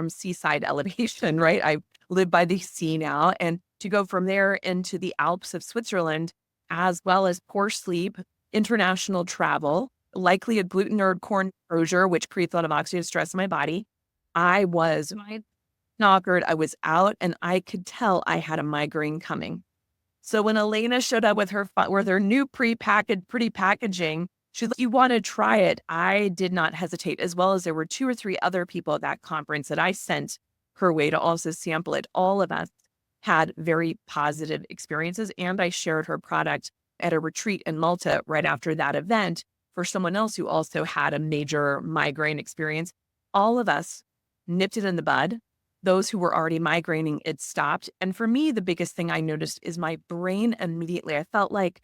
seaside elevation, right? I live by the sea now, and to go from there into the Alps of Switzerland, as well as poor sleep, international travel, likely a gluten or corn exposure, which creates a lot of oxidative stress in my body. I was knockered. I was out, and I could tell I had a migraine coming. So when Elena showed up with her new pre-packaged, pretty packaging, she's like, "You want to try it?" I did not hesitate, as well as there were 2 or 3 other people at that conference that I sent her way to also sample it. All of us had very positive experiences, and I shared her product at a retreat in Malta right after that event for someone else who also had a major migraine experience. All of us nipped it in the bud. Those who were already migraining, it stopped. And for me, the biggest thing I noticed is my brain immediately. I felt like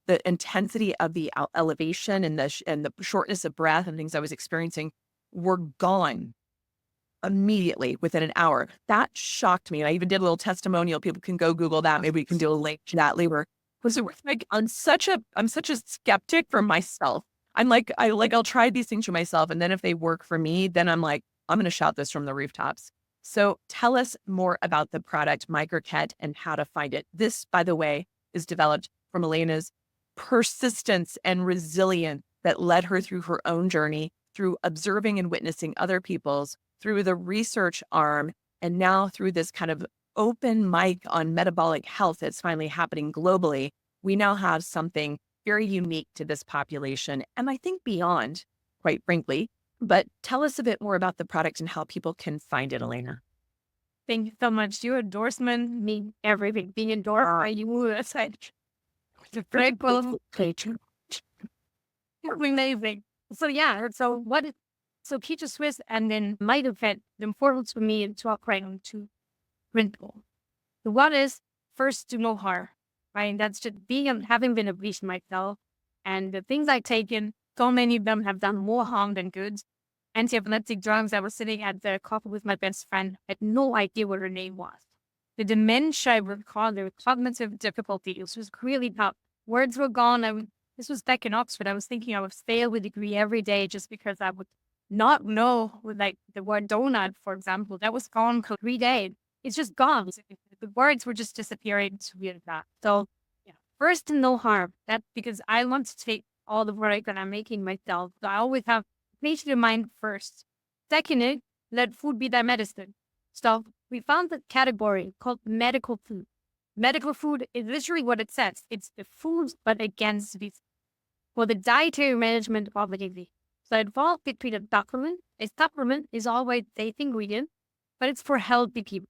the intensity of the elevation and the shortness of breath and things I was experiencing were gone immediately within an hour. That shocked me. And I even did a little testimonial. People can go Google that. Maybe we can do a link to that later. Was it like I'm such a skeptic for myself. I'll try these things for myself. And then if they work for me, then I'm like, I'm going to shout this from the rooftops. So tell us more about the product microCat and how to find it. This, by the way, is developed from Elena's persistence and resilience that led her through her own journey, through observing and witnessing other people's, through the research arm, and now through this kind of open mic on metabolic health that's finally happening globally. We now have something very unique to this population, and I think beyond, quite frankly. But tell us a bit more about the product and how people can find it, Elena. Thank you so much. Your endorsement means everything. Being endorsed by you, it's like it's very cool. Amazing. So yeah, so Keto Swiss and then mitochondrial, the importance for me to operate on 2 principles. The one is first to no harm, right? That's just having been a beast myself, and the things I've taken, so many of them have done more harm than good. Anti-epileptic drugs. I was sitting at the coffee with my best friend. I had no idea what her name was. The dementia I would call the cognitive difficulties was really tough. Words were gone. This was back in Oxford. I was thinking I would fail a degree every day just because I would not know, like the word donut, for example. That was gone for 3 days. It's just gone. The words were just disappearing. It's weird that. So yeah, first no harm. That's because I want to take all the product that I'm making myself. So I always have patient in mind first. Second, let food be thy medicine. So we found the category called medical food. Medical food is literally what it says. It's the food, but against disease. For the dietary management of the disease. So it falls between a supplement. A supplement is always safe ingredient, but it's for healthy people.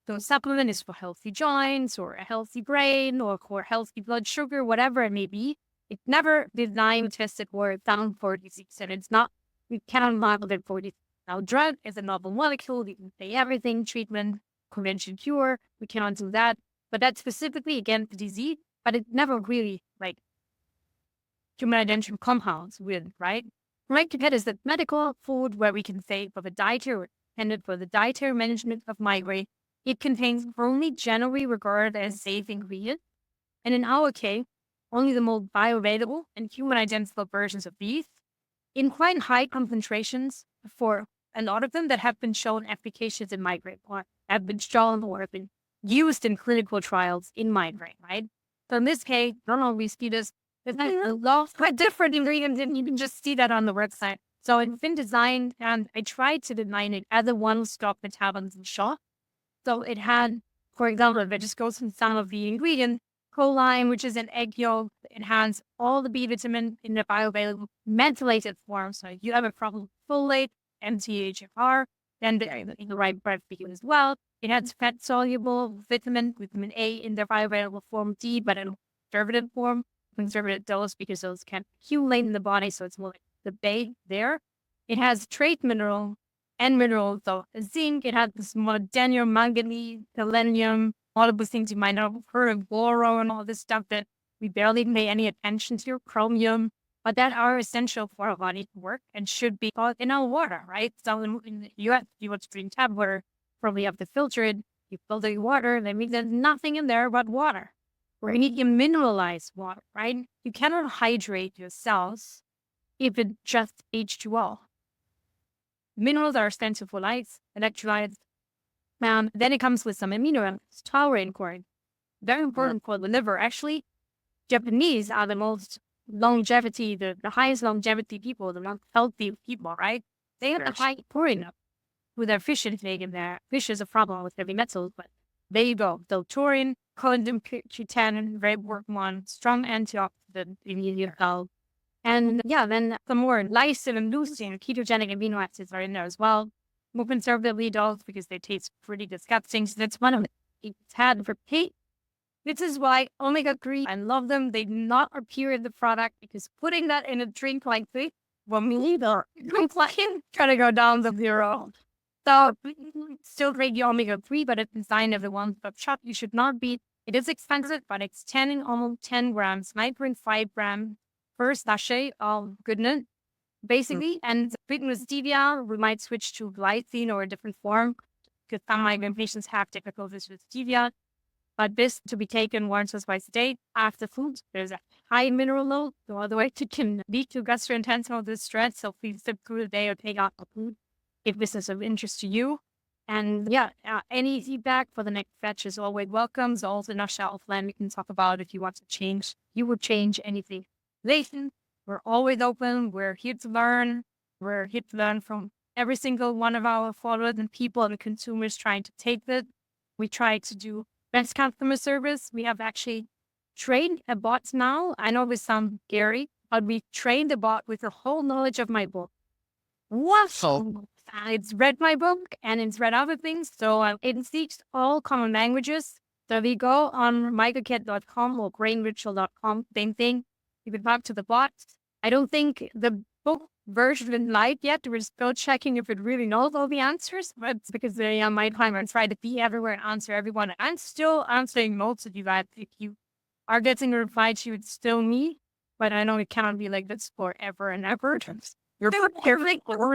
So a supplement is for healthy joints or a healthy brain or for healthy blood sugar, whatever it may be. It's never designed, tested, or found for disease. And it's not, we cannot model it for disease. Now, drug is a novel molecule. You can say everything, treatment, prevention, cure. We cannot do that. But that's specifically against the disease, but it's never really like human identical compounds with, right? Micronutrients is the medical food where we can say for the dietary, intended for the dietary management of migraine. It contains only generally regarded as safe ingredients. And in our case, only the most bioavailable and human identical versions of these in quite high concentrations for a lot of them that have been shown efficacious in migraine or have been shown or have been used in clinical trials in migraine, right? So in this case, don't always see this. There's a lot of different ingredients and you can just see that on the website. So it's been designed and I tried to design it as a one-stop metabolism shop. So it had, for example, if it just goes from some of the ingredients, choline, which is an egg yolk. It has all the B vitamin in the bioavailable methylated form. So if you have a problem with folate, MTHFR, then in the right breath for you as well. It has fat-soluble vitamin A in the bioavailable form, D, but in conservative form, conservative dose because those can accumulate in the body. So it's more like the base there. It has trace mineral and minerals. So zinc, it has this molybdenum, manganese, selenium, all of those things you might not have heard of, boron, all this stuff that we barely pay any attention to, chromium. but that are essential for our body to work and should be caught in our water, right? So in the US, you want to drink tap water, probably have to filter it. You filter your water, that means there's nothing in there but water. Or you need your mineralized water, right? You cannot hydrate your cells if it's just H2O. Minerals are essential for life, electrolytes. Then it comes with some amino acids, taurine, corn. Very important for the liver. Actually, Japanese are the most longevity, the highest longevity people, the most healthy people, right? They have a high taurine with their fish intake, and their fish is a problem with heavy metals, but there you go. So taurine, collagen, Ketone, very important one, strong antioxidant in your health. And then some more lysine and leucine, ketogenic amino acids are in there as well. More conservatively dosed because they taste pretty disgusting. So that's one of it. It's had for pay. This is why omega-3, I love them. They do not appear in the product because putting that in a drink like this, well, me either. Trying to go down to 0. So still great your omega-3, but it's designed as a one-stop shop. You should not be. It is expensive, but it's almost 10 grams, 9.5 grams per sachet of goodness, basically. And with stevia, we might switch to glycine or a different form because some migraine patients have difficulties with stevia. But this to be taken once or twice a day after food. There's a high mineral load, so otherwise it can lead to gastrointestinal distress. So please sip through the day or take out the food if this is of interest to you. And any feedback for the next batch is always welcome. So also in our shelf plan, we can talk about if you want to change, you would change anything. Listen, we're always open. We're here to learn. We're here to learn from every single one of our followers and people and consumers trying to take it. We try to do best customer service. We have actually trained a bot now. I know this sounds scary, but we trained the bot with the whole knowledge of my book. What? It's read my book and it's read other things. So it speaks all common languages. So we go on microCat.com or grainritual.com, same thing. You can talk to the bot. I don't think the book version is live yet. We're still checking if it really knows all the answers, but it's because my time I try to be everywhere and answer everyone. I'm still answering most of you guys. If you are getting a reply to, it's still me, but I know it cannot be like this forever and ever. Your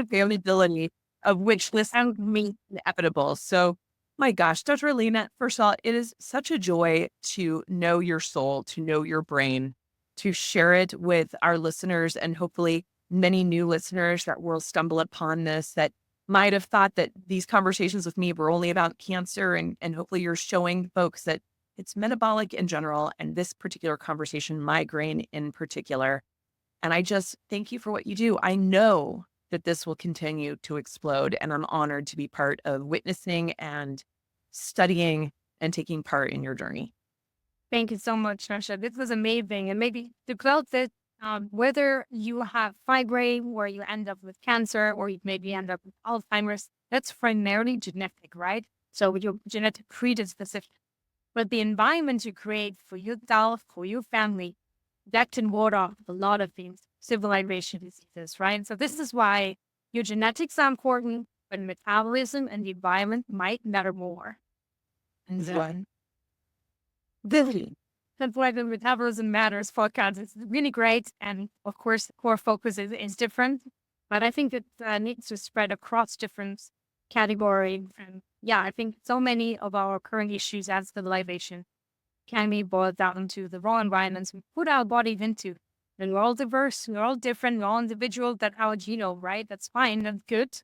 availability of which this sounds me inevitable. So, my gosh, Dr. Elena, first of all, it is such a joy to know your soul, to know your brain, to share it with our listeners and hopefully many new listeners that will stumble upon this that might have thought that these conversations with me were only about cancer. And hopefully you're showing folks that it's metabolic in general and this particular conversation, migraine in particular. And I just thank you for what you do. I know that this will continue to explode, and I'm honored to be part of witnessing and studying and taking part in your journey. Thank you so much, Nasha. This was amazing. And maybe to close it, whether you have migraine or you end up with cancer or you maybe end up with Alzheimer's, that's primarily genetic, right? So your genetic predisposition. But the environment you create for yourself, for your family, that can ward off a lot of things, civilization diseases, right? So this is why your genetics are important, but metabolism and the environment might matter more. And that's why the metabolism matters podcast is really great. And of course, the core focus is different, but I think it needs to spread across different categories. And I think so many of our current issues as civilization can be boiled down to the raw environments we put our bodies into. And we're all diverse, we're all different, we're all individuals. That's our genome, right? That's fine, that's good.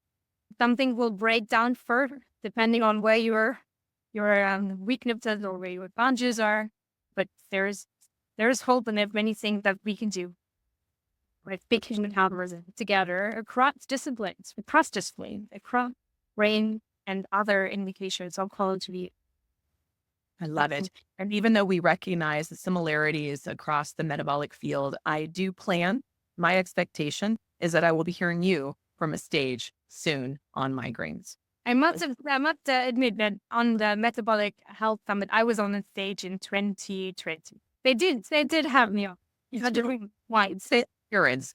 Something will break down further depending on where your weaknesses or where your advantages are. But there's hope, and there's many things that we can do with big metabolism together across disciplines, across brain and other indications of quality. I love it. And even though we recognize the similarities across the metabolic field, I do plan, my expectation is that I will be hearing you from a stage soon on migraines. I must admit that on the Metabolic Health Summit, I was on the stage in 2020. They did have me on. Wide Appearance.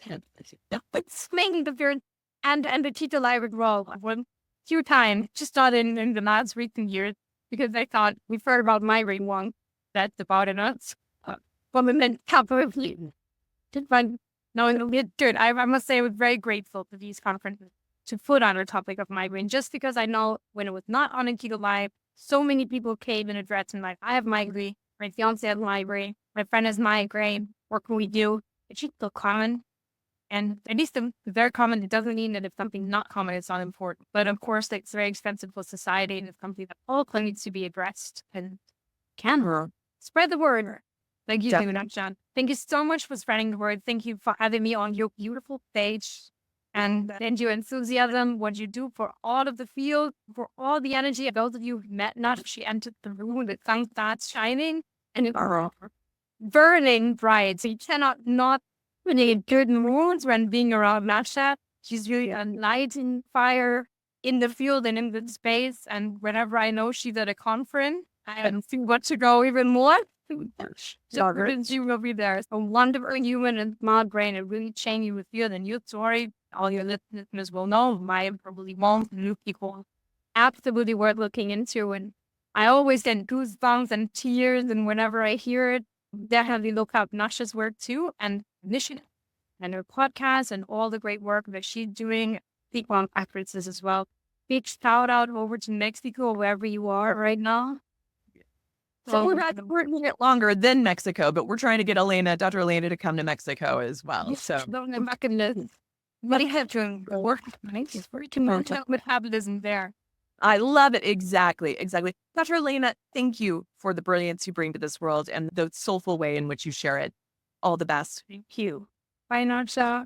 It's making the appearance and the title I would roll one few times, just not in the last recent years, because I thought we've heard about migraine once. That's about enough. But then couple of years. But No, it's good. I must say I was very grateful for these conferences to put on a topic of migraine, just because I know when it was not on a keto live, so many people came and addressed and like, I have migraine, my fiance has migraine, my friend has migraine, what can we do? It's just so common. And at least it's very common. It doesn't mean that if something's not common, it's not important. But of course, it's very expensive for society, and it's something that also needs to be addressed and can spread the word. Thank you, John. Thank you so much for spreading the word. Thank you for having me on your beautiful stage and your enthusiasm, what you do for all of the field, for all the energy. Those of you who met Nash, she entered the room, the sun starts shining, and it's burning bright. So you cannot not really get good moods when being around Nasha. She's really a lighting fire in the field and in the space. And whenever I know she's at a conference, I feel what to go even more. She will be there. A wonderful human and smart brain. It really changed you with you and your story. All your listeners will know. Mine probably won't. New people. Absolutely worth looking into. And I always get goosebumps and tears. And whenever I hear it, definitely look up Nasha's work too. And Mission and her podcast and all the great work that she's doing. Speak on conferences as well. Big shout out over to Mexico, wherever you are right now. So we're a minute longer than Mexico, but we're trying to get Dr. Elena to come to Mexico as well. So But I have to work metabolism there. I love it. Exactly. Dr. Elena, thank you for the brilliance you bring to this world and the soulful way in which you share it. All the best. Thank you. Bye, Narsha.